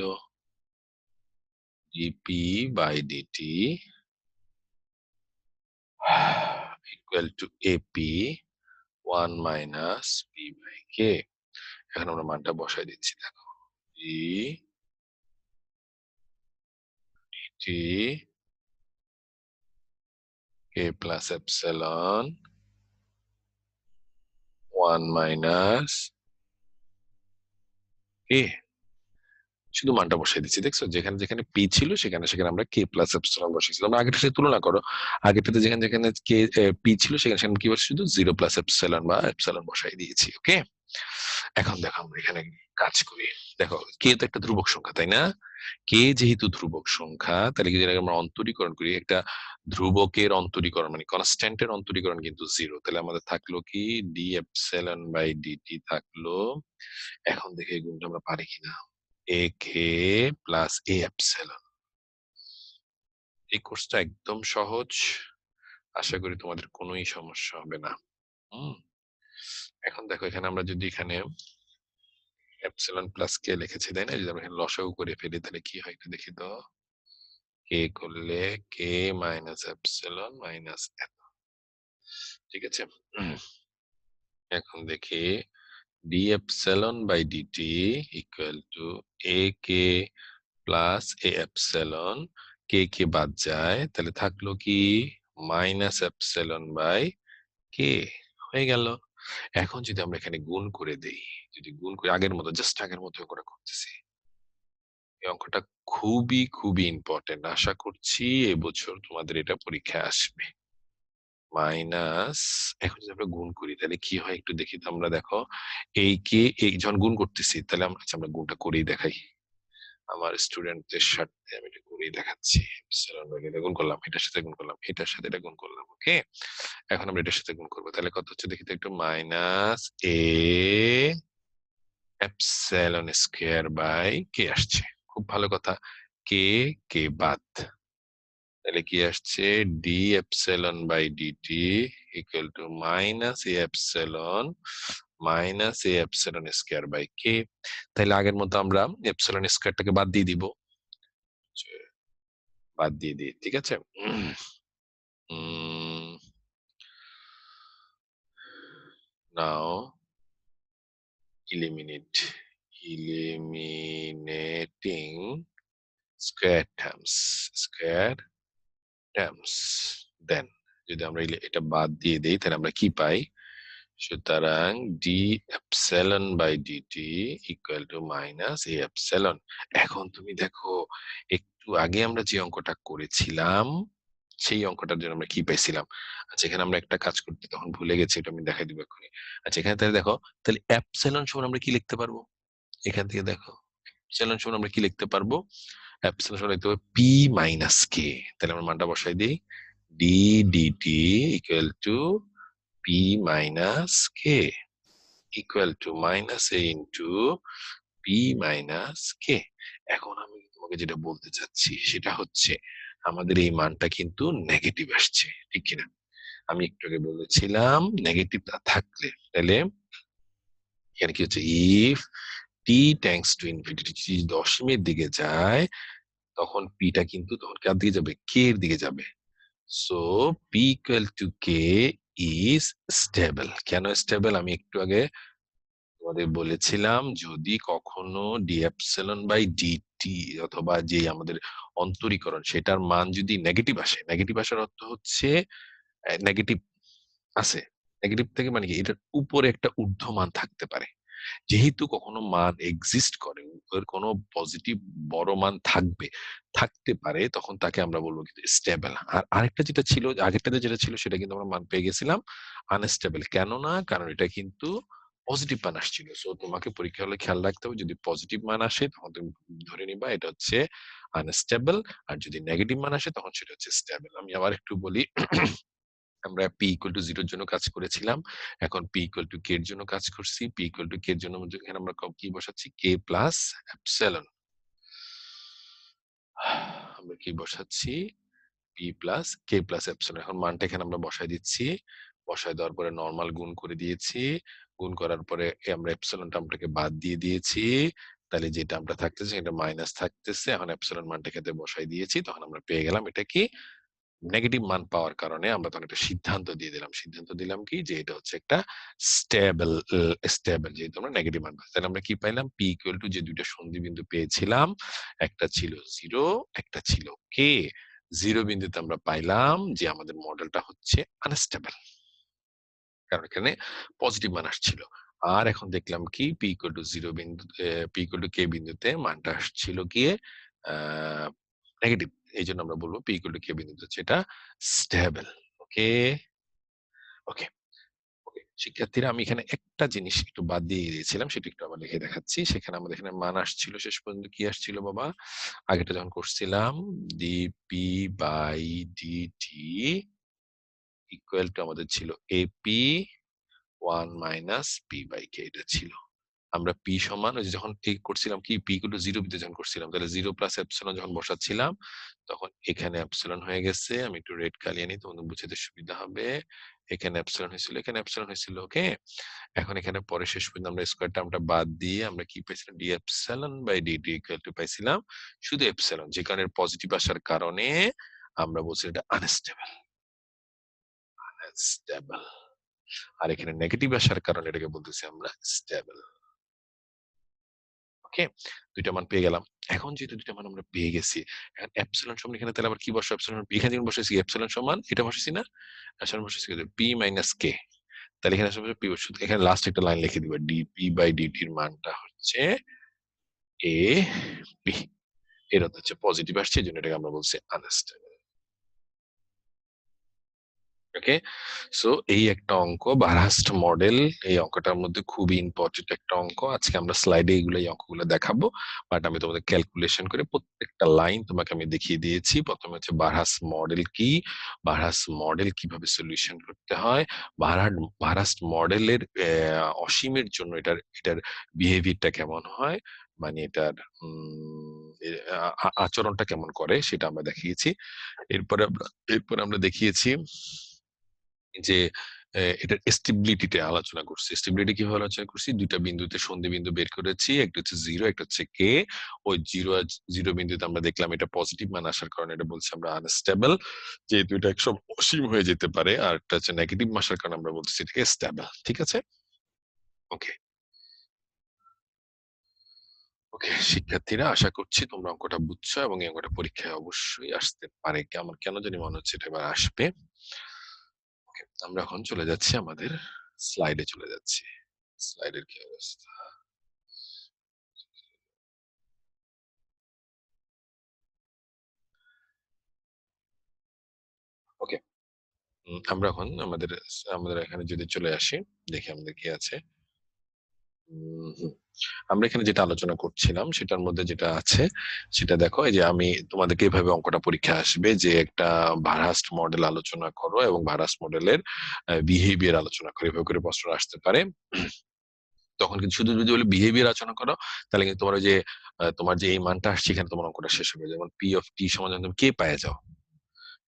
DP by DT equal to AP 1 minus P by K. এখন আমরা মানটা বসাই দিচ্ছি, দেখো D T K plus epsilon 1 minus K, শুধু মানটা বসাই দিচ্ছি। দেখছো, যেখানে যেখানে পি ছিল সেখানে সেখানে আমরা কে প্লাস এপসিলন বসাইছিলাম। আমরা আগেরটার সাথে তুলনা করো, আগেরটাতে যেখানে যেখানে কে পি ছিল সেখানে সেখানে কি বসে, শুধু 0 প্লাস এপসিলন বা এপসিলন বসাই দিয়েছি। ওকে, এখন দেখো আমরা এখানে কাজ করি। দেখো কে তো একটা ধ্রুবক সংখ্যা, তাই না? কে যেহেতু ধ্রুবক সংখ্যা, তাহলে কি যেটাকে আমরা অন্তরীকরণ করি, একটা ধ্রুবকের অন্তরীকরণ মানে কনস্ট্যান্টের অন্তরীকরণ কিন্তু 0। তাহলে আমাদের থাকলো কি, ডি এপসিলন বাই ডিটি থাকলো, এখন দেখি এই গুণটা আমরা পারি কিনা, এ কে প্লাস এ এপসিলন। এই কোর্সটা একদম সহজ, আশা করি তোমাদের কোনোই সমস্যা হবে না। হুম, এখন দেখো এখানে আমরা যদি এখানে এপসিলন প্লাস কে লিখেছি, তাই না? যদি আমরা এখানে লসাগু করে ফেলি তাহলে কি হয় একটু দেখি তো, কে করলে কে মাইনাস এপসিলন মাইনাস এত। ঠিক আছে, এখন দেখি D epsilon by DT equal to A K plus A epsilon, K K বাদ যায়, তাহলে থাকলো কি মাইনাস এপসিলন বাই কে, হয়ে গেল। এখন যদি আমরা এখানে গুণ করে দেই, যদি গুণ করে আগের মতো, জাস্ট আগের মতো করে করতেছি, এই অঙ্কটা খুবই খুবই ইম্পর্টেন্ট, আশা করছি এবছর তোমাদের এটা পরীক্ষায় আসবে। মাইনাস, এখন যদি আমরা গুণ করি তাহলে কি হয় একটু দেখি তো আমরা, দেখো এই কে এই যখন গুণ করতেছি তাহলে আমরা, আচ্ছা আমরা গুণটা করেই দেখাই আমার স্টুডেন্টদের সাথে, আমি এটা করেই দেখাচ্ছি। এপসিলন বাই এটা গুণ করলাম, এটার সাথে গুণ করলাম, এটার সাথে এটা গুণ করলাম। ওকে, এখন আমরা এটার সাথে গুণ করবো, তাহলে কত হচ্ছে দেখি তো একটু, minus A epsilon square by K আসছে, খুব ভালো কথা। কে কে বাদ, তাহলে কি আসছে, D epsilon by DT equal to minus A epsilon minus A epsilon square by K. তাহলে আগের মতো আমরা এপসিলন স্কয়ারটাকে বাদ দিয়ে দিব, বাদ দিয়ে দিই, ঠিক আছে। নাও eliminate, eliminating স্কয়ার টার্মস দেন যদি আমরা এটা বাদ দিয়ে দেই তাহলে আমরা কি পাই? সুতরাং D epsilon by DT equal to minus A epsilon. এখন তুমি দেখো একটু আগে আমরা যে অঙ্কটা করেছিলাম সেই অঙ্কটার জন্য আমরা কি পাইছিলাম? আচ্ছা এখানে আমরা একটা কাজ করতে তখন ভুলে গেছি, এটা আমি দেখাই দিব এক্ষুনি। আচ্ছা এখানে তাহলে দেখো, তাহলে এপসিলন সমান আমরা কি লিখতে পারবো? এখান থেকে দেখো এপসিলন সমান আমরা কি লিখতে পারবো? এপসিলন সমান লিখতে পারবো পি মাইনাস কে। তাহলে আমরা মানটা বসাই দিই, D DT equal to P minus K equal to minus A into P minus K. এখন আমি তোমাকে যেটা বলতে চাচ্ছি সেটা হচ্ছে আমাদের এই মানটা কিন্তু নেগেটিভ আসছে, ঠিক কিনা? আমি একটু আগে বলেছিলাম নেগেটিভ না থাকলে তাহলে এখানে কি হচ্ছে, if T tends to infinity, দশমের দিকে যায় তখন পিটা কিন্তু তখন কার দিকে যাবে? কে এর দিকে যাবে। So P equal to K is stable. কেন স্টেবল? আমি একটু আগে তোমাদের বলেছিলাম যদি কখনো ডি এপসিলন বাই ডিটি অথবা যে আমাদের অন্তরীকরণ সেটার মান যদি নেগেটিভ আসে, নেগেটিভ আসার অর্থ হচ্ছে নেগেটিভ আছে, নেগেটিভ থেকে মানে কি এটার উপরে একটা ঊর্ধ্বমান থাকতে পারে। যেহেতু কখনো মান এক্সিস্ট করে, এর কোনো পজিটিভ বড় মান থাকতে পারে, তখন তাকে আমরা বলবো কিন্তু স্টেবল। আর আরেকটা যেটা ছিল, আগেরটাতে যেটা ছিল সেটা কিন্তু আমরা মান পেয়ে গেছিলাম আনস্টেবল। কেন না? কারণ এটা কিন্তু পজিটিভ মান আসছিল। সো তোমাকে পরীক্ষা হলে খেয়াল রাখতে হবে, যদি পজিটিভ মান আসে তখন তুমি ধরে নিবা এটা হচ্ছে আনস্টেবল, আর যদি নেগেটিভ মান আসে তখন সেটা হচ্ছে স্টেবল। আমি আবার একটু বলি, আমরা পি ইকুয়াল টু জিরোর জন্য কাজ করেছিলাম, এখন পি ইকুয়াল টু কে এর জন্য কাজ করছি। পি ইকুয়াল টু কে এর জন্য এখানে আমরা কি বসাচ্ছি? কে প্লাস এপসিলন। আমরা কি বসাচ্ছি? পি প্লাস কে প্লাস এপসিলন। এখন মানটা এখানে আমরা বসাই দিচ্ছি, বসাই দেওয়ার পরে নর্মাল গুণ করে দিয়েছি, গুণ করার পরে আমরা এপসিলন টার্মটাকে বাদ দিয়ে দিয়েছি, তাহলে যে টার্মটা থাকতেছে এটা মাইনাস থাকতেছে। এখন এপসিলন মানটা এখানে বসাই দিয়েছি, তখন আমরা পেয়ে গেলাম এটা কি নেগেটিভ মান পাওয়ার কারণে আমরা তখন একটা সিদ্ধান্ত দিয়ে দিলাম। সিদ্ধান্ত দিলাম কি যে এটা হচ্ছে একটা স্টেবল, স্টেবল যেহেতু আমরা নেগেটিভ মান পাচ্ছি। তাহলে আমরা কি পাইলাম? পি ইকুয়াল টু যে দুইটা সন্ধি বিন্দু পেয়েছিলাম, একটা ছিল জিরো, একটা ছিল কে। জিরো বিন্দুতে আমরা পাইলাম যে আমাদের মডেলটা হচ্ছে আনস্টেবল, কারণ এখানে পজিটিভ মান আসছিল। আর এখন দেখলাম কি পি ইকুয়াল টু জিরো বিন্দু, পি ইকুয়াল টু কে বিন্দুতে মানটা আসছিল গিয়ে নেগেটিভ। এই জন্য আমরা বলবো পি ইকুয়াল টু কে বিন্দুতে হচ্ছে এটা স্টেবল। ওকে, ওকে, ওকে শিক্ষার্থীরা, আমি এখানে একটা জিনিস একটু বাদ দিয়ে দিয়েছিলাম, সেটা একটু আবার লিখে দেখাচ্ছি। সেখানে আমাদের এখানে মান আসছিল শেষ পর্যন্ত কি আসছিল বাবা? আগেটা যখন করছিলাম DP by DT equal to আমাদের ছিল AP one minus P by K, এটা ছিল। আমরা পি সমান ওই যে যখন এই করছিলাম কি পি ইকুয়াল টু জিরো বিতে যখন করছিলাম, তাহলে জিরো প্লাস এপসিলন যখন বসাচ্ছিলাম তখন এখানে এপসিলন হয়ে গেছে। আমি একটু রেড কালিয়ে নিই তোমাদের বুঝতে সুবিধা হবে। এখানে এপসিলন হয়েছিল, এখানে এপসিলন হয়েছিল। ওকে, এখন এখানে পরে শেষ পর্যন্ত আমরা স্কয়ার টার্মটা বাদ দিয়ে আমরা কি পাইছিলাম? D epsilon by DT equal to পাইছিলাম শুধু এপসিলন, যে কারণে পজিটিভ আসার কারণে আমরা বলছি এটা আনস্টেবল, আনস্টেবল। আর এখানে নেগেটিভ আসার কারণে এটাকে বলতেছি আমরা স্টেবল। ওকে, দুইটা মান পেয়ে গেলাম। এখন যেহেতু দুইটা মান আমরা পেয়ে গেছি, এখন এপসিলন সমান এখানে তাহলে আবার কি বসে? এপসিলন এখানে যেমন বসেছি এপসিলন সমান এটা বসেছি না, আসলে বসেছি পি মাইনাস কে। তাহলে এখানে আসলে পি, এখানে লাস্ট একটা লাইন লিখে দিবা, ডিপি বাই ডিটি এর মানটা হচ্ছে এ পি, এর অর্থ হচ্ছে পজিটিভ আসছে, এই জন্য এটাকে আমরা বলছি আনস্টেবল। ওকে, সো এই একটা অঙ্ক বারহাস্ট মডেল, এই অঙ্কটার মধ্যে খুবই ইম্পর্টেন্ট একটা অঙ্ক। আজকে আমরা স্লাইডে এইগুলো এই অঙ্কগুলো দেখাবো, বাট আমি তোমাদের ক্যালকুলেশন করে প্রত্যেকটা লাইন তোমাকে আমি দেখিয়ে দিয়েছি। প্রথমে হচ্ছে বারহাস মডেল কি, বারহাস মডেল কিভাবে সলিউশন করতে হয়, বারহাস মডেলের অসীমের জন্য এটার এটার বিহেভিয়ারটা কেমন হয়, মানে এটার আচরণটা কেমন করে সেটা আমরা দেখিয়েছি। এরপরে আমরা দেখিয়েছি যে এটার স্টেবিলিটিতে আলোচনা করছি। স্টেবিলিটি কিভাবে আলোচনা করছি? দুইটা বিন্দুতে সন্ধি বিন্দু বের করেছি, একটা হচ্ছে জিরো, একটা হচ্ছে কে। ওই জিরো বিন্দুতে আমরা দেখলাম এটা পজিটিভ মান আসার কারণে এটা বলছি আমরা আনস্টেবল, যেহেতু এটা একদম অসীম হয়ে যেতে পারে। আর একটা হচ্ছে নেগেটিভ মান আসার কারণে আমরা বলতেছি এটাকে স্টেবল। ঠিক আছে, ওকে, ওকে শিক্ষার্থীরা, আশা করছি তোমরা অঙ্কটা বুঝছো এবং এই অঙ্কটা পরীক্ষায় অবশ্যই আসতে পারে। আমার কেন জানি মনে হচ্ছে এটা এবার আসবে। ওকে, আমরা এখন চলে যাচ্ছি আমাদের স্লাইডে চলে যাচ্ছি। স্লাইডের কি অবস্থা? ওকে, আমরা এখন আমাদের আমাদের এখানে যদি চলে আসি, দেখি আমাদের কি আছে। হুম, আমরা এখানে যেটা আলোচনা করছিলাম সেটার মধ্যে যেটা আছে সেটা দেখো, এই যে আমি তোমাদেরকে এভাবে অঙ্কটা পরীক্ষা আসবে যে একটা ভারাস্ট মডেল আলোচনা করো এবং ভারাস্ট মডেলের বিহেভিয়ার আলোচনা করো, এভাবে করে প্রশ্ন আসতে পারে। তখন কিন্তু শুধু যদি বলে বিহেভিয়ার আলোচনা করো, তাহলে কিন্তু তোমার ওই যে তোমার যে এই মানটা আসছে এখানে তোমার অঙ্কটা শেষ হবে। যেমন পি অফ টি সমান যখন তুমি কে পায়ে যাও,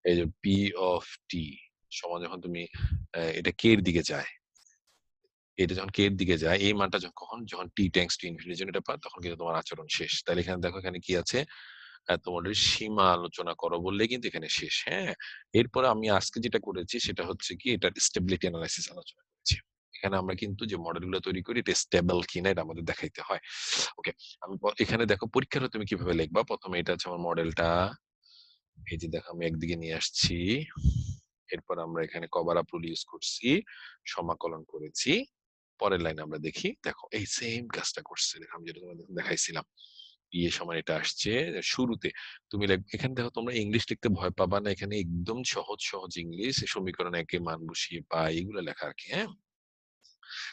এই যে পি অফ টি সমান যখন তুমি এটা কে এর দিকে যায়, এটা যখন কে এর দিকে যায়, এই মানটা যখন যখন টি টেন্ডস টু ইনফিনিটি এটা পায়, তখন কিন্তু তোমার আচরণ শেষ। তাহলে এখানে দেখো এখানে কি আছে, তোমাদের সীমা আলোচনা করো বললে কিন্তু এখানে শেষ। হ্যাঁ, এরপরে আমি আজকে যেটা করেছি সেটা হচ্ছে কি, এটার স্টেবিলিটি অ্যানালাইসিস আলোচনা করেছি। এখানে আমরা কিন্তু যে মডেলগুলো তৈরি করি এটা স্টেবল কিনা এটা আমাদের দেখাইতে হয়। ওকে, আমি এখানে দেখো পরীক্ষার হলে তুমি কিভাবে লিখবা। প্রথমে এটা হচ্ছে আমার মডেলটা, এই যে দেখো আমি একদিকে নিয়ে আসছি। এরপর আমরা এখানে কভার আপ রুল ইউজ করছি, সমাকলন করেছি। পরের লাইনে আমরা দেখি, দেখো এই সেম কাজটা করছে। দেখো আমি যেটা তোমাদের দেখাইছিলাম, ইয়ে সমান এটা আসছে শুরুতে। তুমি এখানে দেখো, তোমরা ইংলিশ লিখতে ভয় পাবা না, এখানে একদম সহজ সহজ ইংলিশ, সমীকরণ একে মান বসিয়ে পাই এগুলো লেখা আর কি। হ্যাঁ,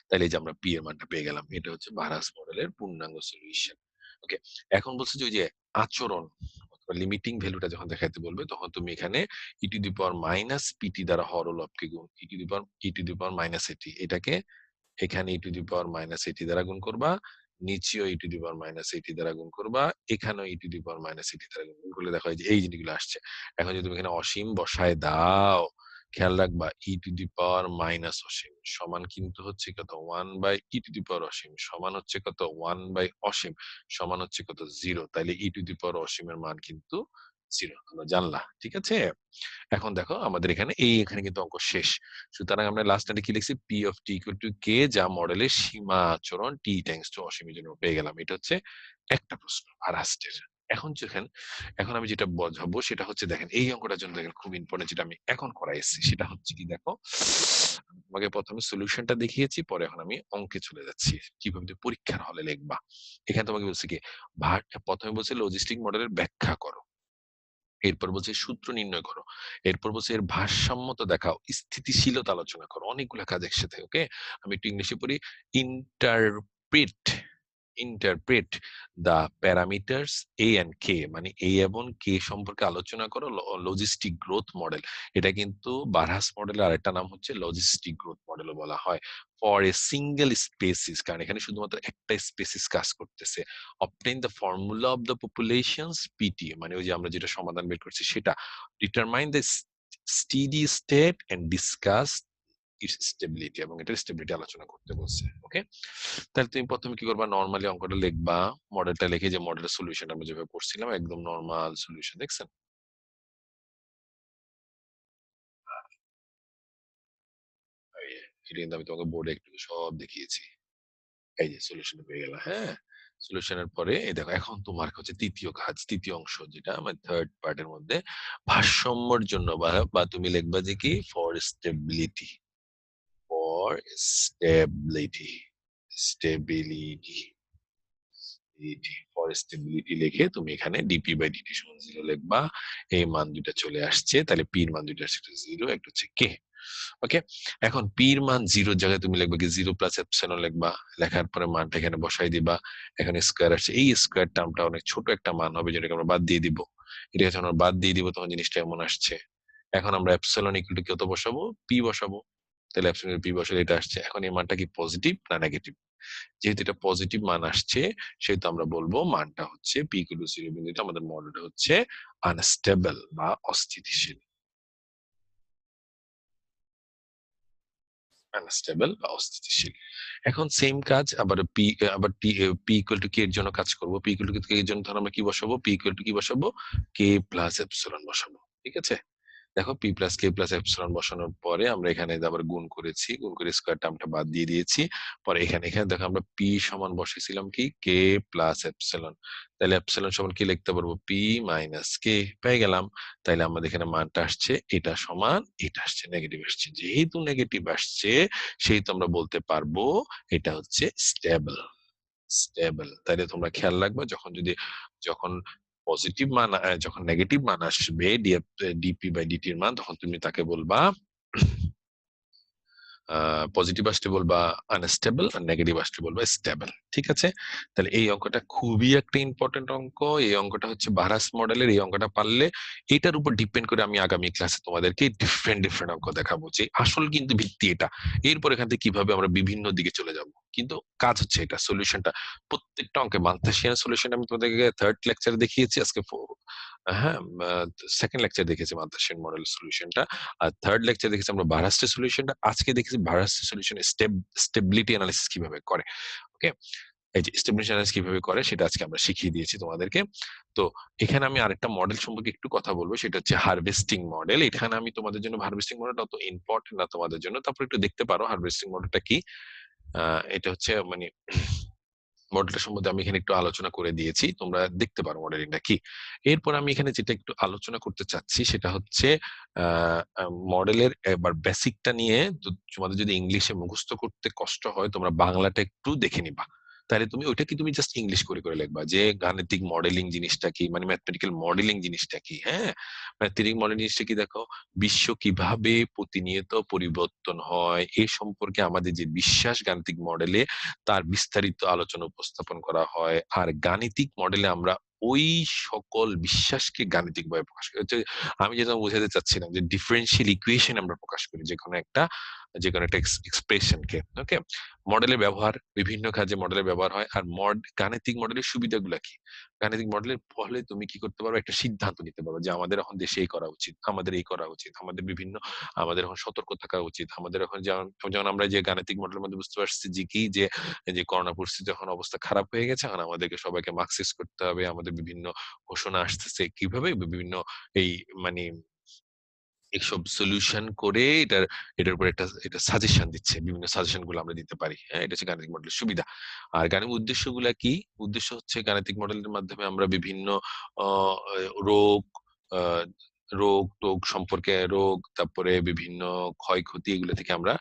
তাহলে এই যে আমরা পি এর মানটা পেয়ে গেলাম। এটা হচ্ছে ভারাস মডেলের পূর্ণাঙ্গ সলিউশন। ওকে, এখন বলছে যে ওই যে আচরণ লিমিটিং ভ্যালুটা যখন দেখাইতে বলবে, তখন তুমি এখানে E to the power minus PT দ্বারা হরলবকে গুণ ই টু দি পাওয়ার মাইনাস এটি, এটাকে এখানে E to the power minus এটি দ্বারা গুণ করবা, নিচেও ই টু দি পাওয়ার মাইনাস এটি দ্বারা গুণ করবা, এখানেও ই টু দি পাওয়ার মাইনাস এটি দ্বারা গুণ করলে দেখো এই যে এই জিনিসগুলো আসছে। এখন যদি তুমি এখানে অসীম বসায় দাও, খেয়াল রাখবা ই টু দি পাওয়ার মাইনাস অসীম সমান কিন্তু হচ্ছে কত, 1/e টু দি পাওয়ার অসীম সমান হচ্ছে কত, 1/অসীম সমান হচ্ছে কত, 0। তাইলে ই টু দি পাওয়ার অসীমের মান কিন্তু 0, আমরা জানলা। ঠিক আছে, এখন দেখো আমাদের এখানে এখানে কিন্তু অঙ্ক শেষ। সুতরাং আমরা লাস্ট কি লিখছি, P of T equal to K, যা মডেলের সীমা আচরণ টি টেন্ডস টু অসীমের জন্য পেয়ে গেলাম। এটা হচ্ছে একটা প্রশ্ন ভারাস্টের। এখন যখন এখন আমি যেটা বোঝাবো সেটা হচ্ছে, দেখেন এই অঙ্কটার জন্য দেখেন খুব ইম্পর্টেন্ট, যেটা আমি এখন করাই এসেছি সেটা হচ্ছে কি, দেখো তোমাকে প্রথমে সলিউশনটা দেখিয়েছি, পরে এখন আমি অঙ্কে চলে যাচ্ছি কিভাবে তুমি পরীক্ষার হলে লিখবা। এখানে তোমাকে বলছি কি, প্রথমে বলছে লজিস্টিক মডেলের ব্যাখ্যা করো, এরপর বলছে সূত্র নির্ণয় করো, এরপর বলছে এর ভারসাম্যতা দেখাও, স্থিতিশীলতা আলোচনা করো, অনেকগুলো কাজ একসাথে। ওকে, আমি একটু ইংলিশে পড়ি। Interpret interpret the parameters A and K, মানে এ এবং কে সম্পর্কে আলোচনা করো। লজিস্টিক গ্রোথ মডেল, এটা কিন্তু বারহাস মডেলের আরেকটা নাম হচ্ছে লজিস্টিক গ্রোথ মডেল বলা হয়। ফর এ সিঙ্গেল স্পেসিস, কারণ এখানে শুধুমাত্র একটা স্পেসিস কাজ করতেছে। Obtain the formula of the populations PT, মানে ওই যে আমরা যেটা সমাধান বের করছি সেটা। Determine the steady state and discuss stability, এবং এটার স্টেবিলিটি আলোচনা করতে বলছে। ওকে, তাহলে তুমি প্রথমে কি করবা, নর্মালি অঙ্কটা লিখবা, মডেলটা লিখে যে মডেলের সলিউশন আমরা যেভাবে করছিলাম একদম নর্মাল সলিউশন, দেখছেন? এটা কিন্তু আমি তোমাকে বোর্ডে একটু সব দেখিয়েছি। এই যে সলিউশন পেয়ে গেল। হ্যাঁ, সলিউশনের পরে এই দেখো, এখন তোমার হচ্ছে তৃতীয় কাজ, তৃতীয় অংশ যেটা আমার থার্ড পার্টের মধ্যে, ভারসাম্যের জন্য বা তুমি লিখবা যে কি, for stability, for stability, stability, for stability লিখে তুমি এখানে ডিপি বাই ডিটি সমান 0 লিখবা। এই মান দুইটা চলে আসছে, তাহলে পির মান দুইটা আসছে 0, একটা হচ্ছে কে। ওকে, এখন পির মান 0 জায়গায় তুমি লিখবা কি 0 প্লাস এপসিলন লিখবা, লেখার পরে মানটা এখানে বসাই দিবা। এখানে স্কয়ার আসছে, এই স্কয়ার টার্মটা অনেক ছোট একটা মান হবে, যেটাকে আমরা বাদ দিয়ে দিব। এটা যখন আমরা বাদ দিয়ে দিব তখন জিনিসটা এমন আসছে। এখন আমরা এপসিলন ইকুয়াল টু কত বসাবো, পি বসাবো। তাহলে এপসিলন পি বসালে এটা আসছে। এখন এই মানটা কি পজিটিভ না নেগেটিভ? যেহেতু এটা পজিটিভ মান আসছে, সেহেতু আমরা বলবো মানটা হচ্ছে পি ইকুয়াল টু 0 বিন্দুতে আমাদের মডেলটা হচ্ছে আনস্টেবল বা অস্থিতিশীল। আনস্টেবল বা অস্থিতিশীল। এখন সেম কাজ আবার পি, আবার টি, পি ইকুয়াল টু কে এর জন্য কাজ করব। পি ইকুয়াল টু কে এর জন্য ধর আমরা কি বসাবো, পি ইকুয়াল টু কি বসাবো, কে প্লাস এপসিলন বসাবো। ঠিক আছে, দেখো পি প্লাস কে প্লাস এপসিলন বসানোর পরে আমরা এখানে আবার গুণ করেছি, গুণ করে স্কোয়ার টার্মটা বাদ দিয়ে দিয়েছি। পরে এখানে এখানে দেখো আমরা পি সমান বসেছিলাম কি কে প্লাস এপসিলন, তাহলে এপসিলন সমান কি লিখতে পারবো পি মাইনাস কে, পেয়ে গেলাম। তাইলে আমাদের এখানে মানটা আসছে এটা সমান এটা আসছে নেগেটিভ আসছে, যেহেতু নেগেটিভ আসছে সেহেতু আমরা বলতে পারবো এটা হচ্ছে স্টেবল। স্টেবল, তাইলে তোমরা খেয়াল রাখবে যখন পজিটিভ মান যখন নেগেটিভ মান আসবে ডিপি বাই ডিটি এর মান, তখন তুমি তাকে বলবা পজিটিভ আসলে বলবা আনস্টেবল আর নেগেটিভ আসলে বলবা স্টেবল। ঠিক আছে, তাহলে এই অঙ্কটা খুবই একটা ইম্পর্টেন্ট অঙ্ক। এই অঙ্কটা হচ্ছে বারাস মডেলের। এই অঙ্কটা পারলে এটার উপর ডিপেন্ড করে আমি আগামী ক্লাসে তোমাদেরকে ডিফারেন্ট ডিফারেন্ট অঙ্ক দেখাবো, যে আসল কিন্তু ভিত্তি এটা। এরপর এখান থেকে কিভাবে আমরা বিভিন্ন দিকে চলে যাব, কিন্তু কাজ হচ্ছে এটা সলিউশনটা প্রত্যেকটা অঙ্কে মালথেসিয়ান সলিউশন আমি তোমাদেরকে থার্ড লেকচারে দেখিয়েছি। আজকে হ্যাঁ, সেকেন্ড লেকচার দেখেছি মালথেসিয়ান মডেল সলিউশনটা, আর থার্ড লেকচার দেখেছি আমরা বারাস্টের সলিউশনটা। আজকে দেখেছি বারাস্টের সলিউশন স্টেবিলিটি অ্যানালিসিস কিভাবে করে। ওকে, এই যে স্টেবিলিটি অ্যানালিসিস কিভাবে করে সেটা আজকে আমরা শিখিয়ে দিয়েছি তোমাদেরকে। তো এখানে আমি আরেকটা মডেল সম্পর্কে একটু কথা বলবো, সেটা হচ্ছে হারভেস্টিং মডেল। এখানে আমি তোমাদের জন্য হারভেস্টিং মডেলটা অত ইম্পর্টেন্ট না তোমাদের জন্য, তারপর একটু দেখতে পারো হারভেস্টিং মডেলটা কি। এটা হচ্ছে মানে মডেলটা সম্বন্ধে আমি এখানে একটু আলোচনা করে দিয়েছি, তোমরা দেখতে পারো মডেলিংটা কি। এরপর আমি এখানে যেটা একটু আলোচনা করতে চাচ্ছি সেটা হচ্ছে মডেলের এবার বেসিকটা নিয়ে। তোমাদের যদি ইংলিশে মুখস্থ করতে কষ্ট হয় তোমরা বাংলাটা একটু দেখে নিবা, তাহলে তুমি ওইটা কি তুমি জাস্ট ইংলিশ করে করে লিখবা যে গাণিতিক মডেলিং জিনিসটা কি, মানে ম্যাথমেটিক্যাল মডেলিং জিনিসটা কি। হ্যাঁ, ম্যাথমেটিক মডেলিং জিনিসটা কি, দেখো বিশ্ব কিভাবে প্রতিনিয়ত পরিবর্তন হয় এ সম্পর্কে আমাদের যে বিশ্বাস গাণিতিক মডেলে তার বিস্তারিত আলোচনা উপস্থাপন করা হয়। আর গাণিতিক মডেলে আমরা ওই সকল বিশ্বাসকে গাণিতিক ভাবে প্রকাশ করি। আমি যেটা বোঝাতে চাচ্ছিলাম যে ডিফারেন্সিয়াল ইকুয়েশন আমরা প্রকাশ করি যে কোনো একটা এক্সপ্রেশনকে। ওকে, মডেলের ব্যবহার বিভিন্ন কাজে মডেলের ব্যবহার হয়। আর গাণিতিক মডেলের সুবিধাগুলো কি, গাণিতিক মডেলের ফলে তুমি কি করতে পারবে, একটা সিদ্ধান্ত নিতে পারবে যে আমাদের এখন দেশে এই করা উচিত, আমাদের এই করা উচিত, আমাদের এখন সতর্ক থাকা উচিত। আমাদের এখন যেমন যেমন আমরা যে গাণিতিক মডেলের মধ্যে বুঝতে পারছি যে কি যে যে করোনা পরিস্থিতি এখন অবস্থা খারাপ হয়ে গেছে, এখন আমাদেরকে সবাইকে মাস্ক ইউজ করতে হবে, আমাদের বিভিন্ন ঘোষণা আসতেছে কিভাবে বিভিন্ন এই মানে এইসব সলিউশন করে এটার উপর এটা সাজেশন দিচ্ছে, বিভিন্ন সাজেশন গুলো আমরা দিতে পারি। হ্যাঁ, এটা হচ্ছে গাণিতিক মডেলের সুবিধা। আর গাণিতিক উদ্দেশ্যগুলা কি, উদ্দেশ্য হচ্ছে গাণিতিক মডেলের মাধ্যমে আমরা বিভিন্ন আহ, রোগ আহ, রোগ টোগ সম্পর্কে, রোগ তারপরে বিভিন্ন ক্ষয়ক্ষতি এগুলো থেকে আমরা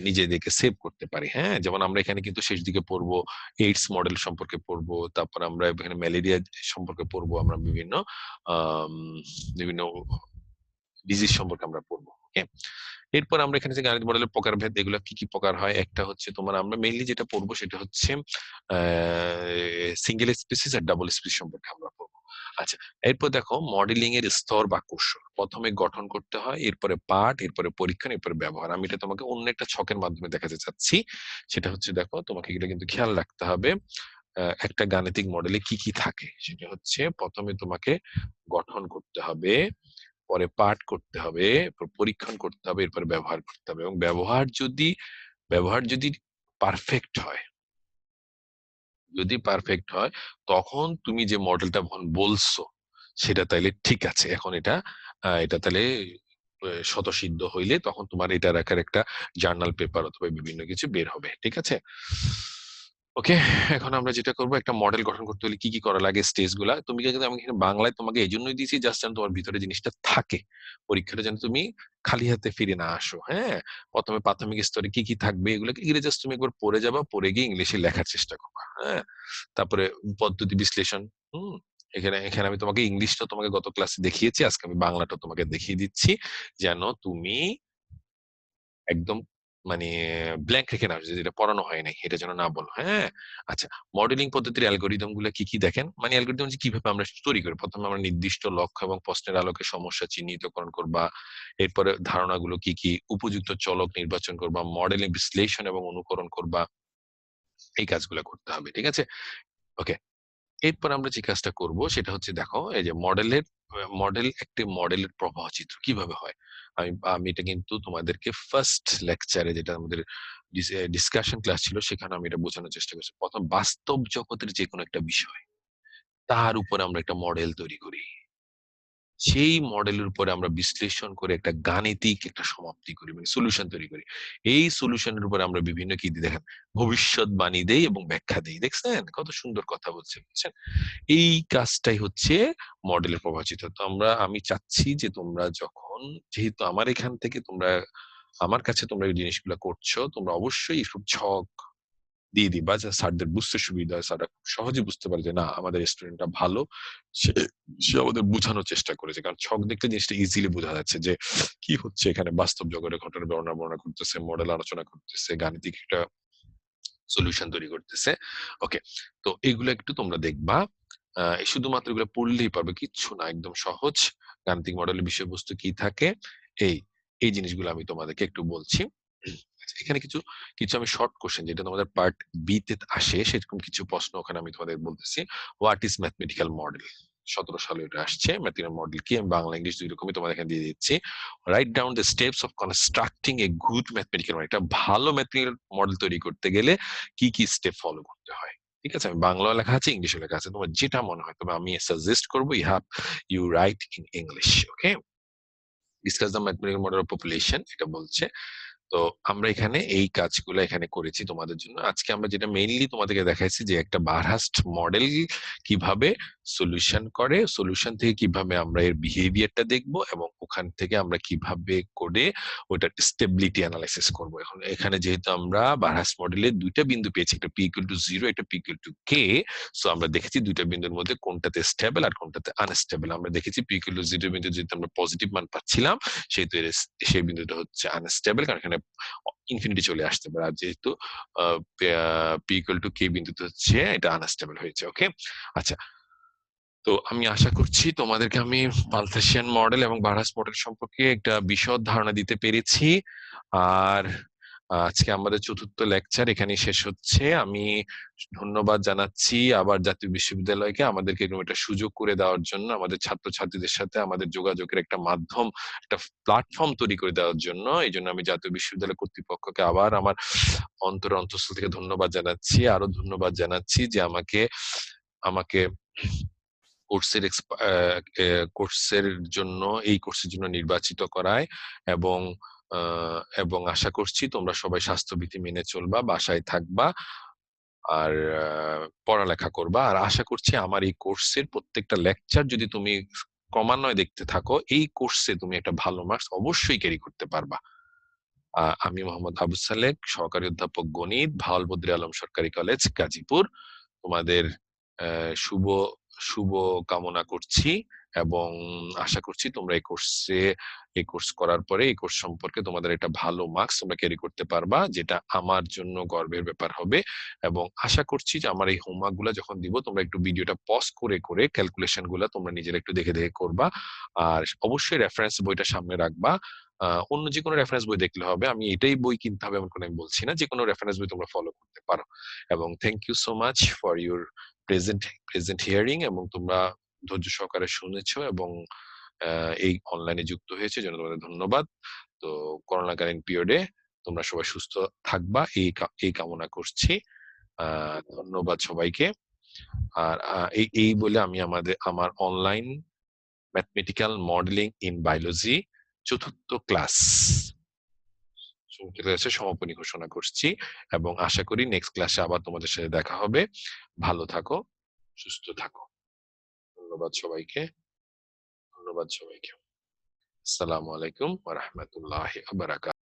নিজেদেরকে সেভ করতে পারি। হ্যাঁ, যেমন আমরা এখানে কিন্তু শেষ দিকে পড়বো এইডস মডেল সম্পর্কে পড়বো, তারপর আমরা এখানে ম্যালেরিয়া সম্পর্কে পড়বো, আমরা বিভিন্ন আহ বিভিন্ন ডিজিজ সম্পর্কে আমরা পড়বো। ওকে, এরপর আমরা এখানে যে গাণিতিক মডেলের প্রকারভেদ এগুলো কি কি প্রকার হয়, একটা হচ্ছে তোমার আমরা মেইনলি যেটা পড়বো সেটা হচ্ছে সিঙ্গেল স্পিসিস আর ডাবল স্পিসিস সম্পর্কে আমরা পড়বো। আচ্ছা, এরপর দেখো মডেলিং এর স্তর বা কৌশল, প্রথমে গঠন করতে হয়, এরপরে পাঠ, এরপরে পরীক্ষণ, এরপরে ব্যবহার। আমি এটা তোমাকে অন্য একটা ছকের মাধ্যমে দেখাতে চাচ্ছি। সেটা হচ্ছে দেখো তোমাকে এগুলো কিন্তু খেয়াল রাখতে হবে। একটা গাণিতিক মডেলে কি কি থাকে, সেটা হচ্ছে প্রথমে তোমাকে গঠন করতে হবে, পরে পাঠ করতে হবে, এরপর পরীক্ষণ করতে হবে, এরপর ব্যবহার করতে হবে। এবং ব্যবহার যদি পারফেক্ট হয়, যদি পারফেক্ট হয় তখন তুমি যে মডেলটা বলছো সেটা তাইলে ঠিক আছে, এখন এটা তাহলে স্বতঃসিদ্ধ হইলে তখন তোমার এটা রাখার একটা জার্নাল পেপার অথবা বিভিন্ন কিছু বের হবে। ঠিক আছে, ওকে। এখন আমরা যেটা করবো, একটা মডেল গঠন করতে হলে কি কি করা লাগে, স্টেজ গুলা তুমি কিন্তু আমি এখানে বাংলায় তোমাকে এই জন্যই দিয়েছি জাস্ট যেন তোমার ভিতরে জিনিসটা থাকে, পরীক্ষাটা যেন তুমি খালি হাতে ফিরে না আসো। হ্যাঁ, প্রথমে প্রাথমিক স্তরে কি কি থাকবে এগুলোকে এগুলো জাস্ট তুমি একবার পড়ে যাবা, পড়ে গিয়ে ইংলিশে লেখার চেষ্টা করবা। হ্যাঁ, তারপরে পদ্ধতি বিশ্লেষণ। হুম, এখানে এখানে আমি তোমাকে ইংলিশটা তোমাকে গত ক্লাসে দেখিয়েছি, আজকে আমি বাংলাটা তোমাকে দেখিয়ে দিচ্ছি যেন তুমি একদম মানে ব্ল্যাঙ্ক রেখে না আসো, যেটা পড়ানো হয় নাই এটা যেন না বলো। হ্যাঁ, আচ্ছা, মডেলিং পদ্ধতির অ্যালগোরিদম গুলো কি কি দেখেন, মানে অ্যালগোরিদম কিভাবে আমরা তৈরি করি। প্রথমে আমরা নির্দিষ্ট লক্ষ্য এবং প্রশ্নের আলোকে সমস্যা চিহ্নিতকরণ করবা, এরপরে ধারণাগুলো কি কি, উপযুক্ত চলক নির্বাচন করবা, মডেলিং বিশ্লেষণ এবং অনুকরণ করবা, এই কাজগুলো করতে হবে। ঠিক আছে, ওকে। এরপর আমরা যে কাজটা করব সেটা হচ্ছে দেখো এই যে একটি মডেলের প্রবাহ চিত্র কিভাবে হয়। আমি আমি এটা কিন্তু তোমাদেরকে ফার্স্ট লেকচারে যেটা আমাদের ডিসকাশন ক্লাস ছিল সেখানে আমি এটা বোঝানোর চেষ্টা করছি। প্রথম বাস্তব জগতের যে কোনো একটা বিষয় তার উপর আমরা একটা মডেল তৈরি করি। সেই মডেলের উপরে আমরা বিশ্লেষণ করে একটা গাণিতিক একটা সমাপ্তি করি, মানে সলিউশন তৈরি করি। এই সলিউশনের উপরে আমরা বিভিন্ন কি দিই দেখেন, ভবিষ্যৎবাণী দেই এবং ব্যাখ্যা দেই। দেখছেন কত সুন্দর কথা বলছে, বুঝছেন? এই কাজটাই হচ্ছে মডেলের প্রভাবিত। তো আমি চাচ্ছি যে তোমরা যখন, যেহেতু আমার এখান থেকে তোমরা আমার কাছে তোমরা এই জিনিসগুলো করছো, তোমরা অবশ্যই এসব ছক দিয়ে দিবা যে স্যারদের বুঝতে সুবিধা হয়, স্যাররা খুব সহজে বুঝতে পারে যে না আমাদের স্টুডেন্টটা ভালো, সে সে আমাদের বোঝানোর চেষ্টা করেছে। কারণ ছক দেখলে জিনিসটা ইজিলি বোঝা যাচ্ছে যে কি হচ্ছে এখানে, বাস্তব জগতের ঘটনা বর্ণনা করতেছে, মডেল আলোচনা করতেছে, গাণিতিক একটা সলিউশন তৈরি করতেছে। ওকে, তো এগুলো একটু তোমরা দেখবা। শুধুমাত্র এগুলো পড়লেই পারবে, কিচ্ছু না, একদম সহজ। গাণিতিক মডেলের বিষয়বস্তু কি থাকে, এই এই জিনিসগুলো আমি তোমাদেরকে একটু বলছি। আচ্ছা, এখানে কিছু কিছু আমি শর্ট কোশ্চেন যেটা তোমাদের পার্ট বি তে আসে, সেরকম কিছু প্রশ্ন ওখানে আমি তোমাদের বলতেছি। What is mathematical model? 17 সালে এটা আসছে। ম্যাথমেটিক্যাল মডেল কি, আমি বাংলা ইংলিশ দুই রকমই তোমাদের এখানে দিয়ে দিচ্ছি। Write down the steps of constructing a good mathematical model. একটা ভালো ম্যাথমেটিক্যাল মডেল তৈরি করতে গেলে কি কি স্টেপ ফলো করতে হয়। ঠিক আছে, আমি বাংলাও লেখা আছে, ইংলিশও লেখা আছে, তোমার যেটা মনে হয়। তবে আমি সাজেস্ট করবো you write in English. Okay, discuss the mathematical model of population, এটা বলছে। তো আমরা এখানে এই কাজগুলো এখানে করেছি তোমাদের জন্য। আজকে আমরা যেটা মেইনলি তোমাদেরকে দেখাইছি যে একটা বারহাস্ট মডেল কিভাবে সলিউশন করে, সলিউশন থেকে কিভাবে আমরা এর বিহেভিয়ারটা দেখব, এবং ওখান থেকে আমরা কিভাবে করে ওটার স্টেবিলিটি অ্যানালাইসিস করব। এখন এখানে যেহেতু আমরা বারহাস্ট মডেলে দুইটা বিন্দু পেয়েছি, একটা পি ইকুয়াল টু 0, একটা P equal to K. So আমরা দেখেছি দুইটা বিন্দুর মধ্যে কোনটাতে স্টেবল আর কোনটাতে আনস্টেবল। আমরা দেখেছি পি ইকুয়াল টু 0 বিন্দু যেহেতু আমরা পজিটিভ মান পাচ্ছিলাম, সেহেতু সেই বিন্দুটা হচ্ছে আনস্টেবল, কারণ এখানে ইনফিনিটি চলে আসতে পারে। আর যেহেতু পি ইকুয়াল টু কে বিন্দুতে হচ্ছে এটা আনস্টেবল হয়েছে। ওকে, আচ্ছা, তো আমি আশা করছি তোমাদেরকে আমি মালথেসিয়ান মডেল এবং বারহাস মডেল সম্পর্কে একটা বিশদ ধারণা দিতে পেরেছি। আর আজকে আমাদের চতুর্থ লেকচার এখানে শেষ হচ্ছে। আমি ধন্যবাদ জানাচ্ছি আবার জাতীয় বিশ্ববিদ্যালয়কে আমাদেরকে এরকম একটা সুযোগ করে দেওয়ার জন্য, আমাদের ছাত্রছাত্রীদের সাথে আমাদের যোগাযোগের একটা মাধ্যম, একটা প্ল্যাটফর্ম তৈরি করে দেওয়ার জন্য। এই জন্য আমি জাতীয় বিশ্ববিদ্যালয় কর্তৃপক্ষকে আবার আমার অন্তঃস্থল থেকে ধন্যবাদ জানাচ্ছি। আরো ধন্যবাদ জানাচ্ছি যে আমাকে আমাকে কোর্সের কোর্সের জন্য, এই কোর্সের জন্য নির্বাচিত করায়। এবং এবং আশা করছি তোমরা সবাই স্বাস্থ্যবিধি মেনে চলবা, বাসায় থাকবা, আর পড়ালেখা করবা। আর আশা করছি আমার এই কোর্সের প্রত্যেকটা লেকচার যদি তুমি ক্রমান্বয়ে দেখতে থাকো, এই কোর্সে তুমি একটা ভালো মার্কস অবশ্যই ক্যারি করতে পারবা। আমি মোহাম্মদ আবু সালেক, সহকারী অধ্যাপক গণিত, ভাওয়াল বদ্রী আলম সরকারি কলেজ, গাজীপুর। তোমাদের শুভ শুভ কামনা করছি, এবং আশা করছি তোমরা এই কোর্স করার পরে এই কোর্স সম্পর্কে তোমাদের একটা ভালো মার্কস তোমরা ক্যারি করতে পারবা, যেটা আমার জন্য গর্বের ব্যাপার হবে। এবং আশা করছি যে আমার এই হোমওয়ার্ক গুলা যখন দিব, তোমরা একটু ভিডিওটা পজ করে করে ক্যালকুলেশন গুলা তোমরা নিজেরা একটু দেখে দেখে করবা। আর অবশ্যই রেফারেন্স বইটা সামনে রাখবা। অন্য যে কোনো রেফারেন্স বই দেখলে হবে, আমি এটাই বই কিনতে হবে এমন কোনো আমি বলছি না, যে কোনো রেফারেন্স বই তোমরা ফলো করতে পারো। এবং thank you so much for your present hearing, এবং তোমরা ধৈর্য সহকারে শুনেছো এবং এই অনলাইনে যুক্ত হয়েছে, জন্য তোমাদের ধন্যবাদ। তো করোনাকালীন পিরিয়ডে তোমরা সবাই সুস্থ থাকবা, এই কামনা করছি। ধন্যবাদ সবাইকে। আর এই বলে আমি আমার online mathematical modelling in biology চতুর্থ ক্লাসে সমাপনী ঘোষণা করছি, এবং আশা করি নেক্সট ক্লাসে আবার তোমাদের সাথে দেখা হবে। ভালো থাকো, সুস্থ থাকো। ধন্যবাদ সবাইকে, ধন্যবাদ সবাইকে। আসসালামু আলাইকুম ওয়া রাহমাতুল্লাহি ওয়া বারাকাতুহু।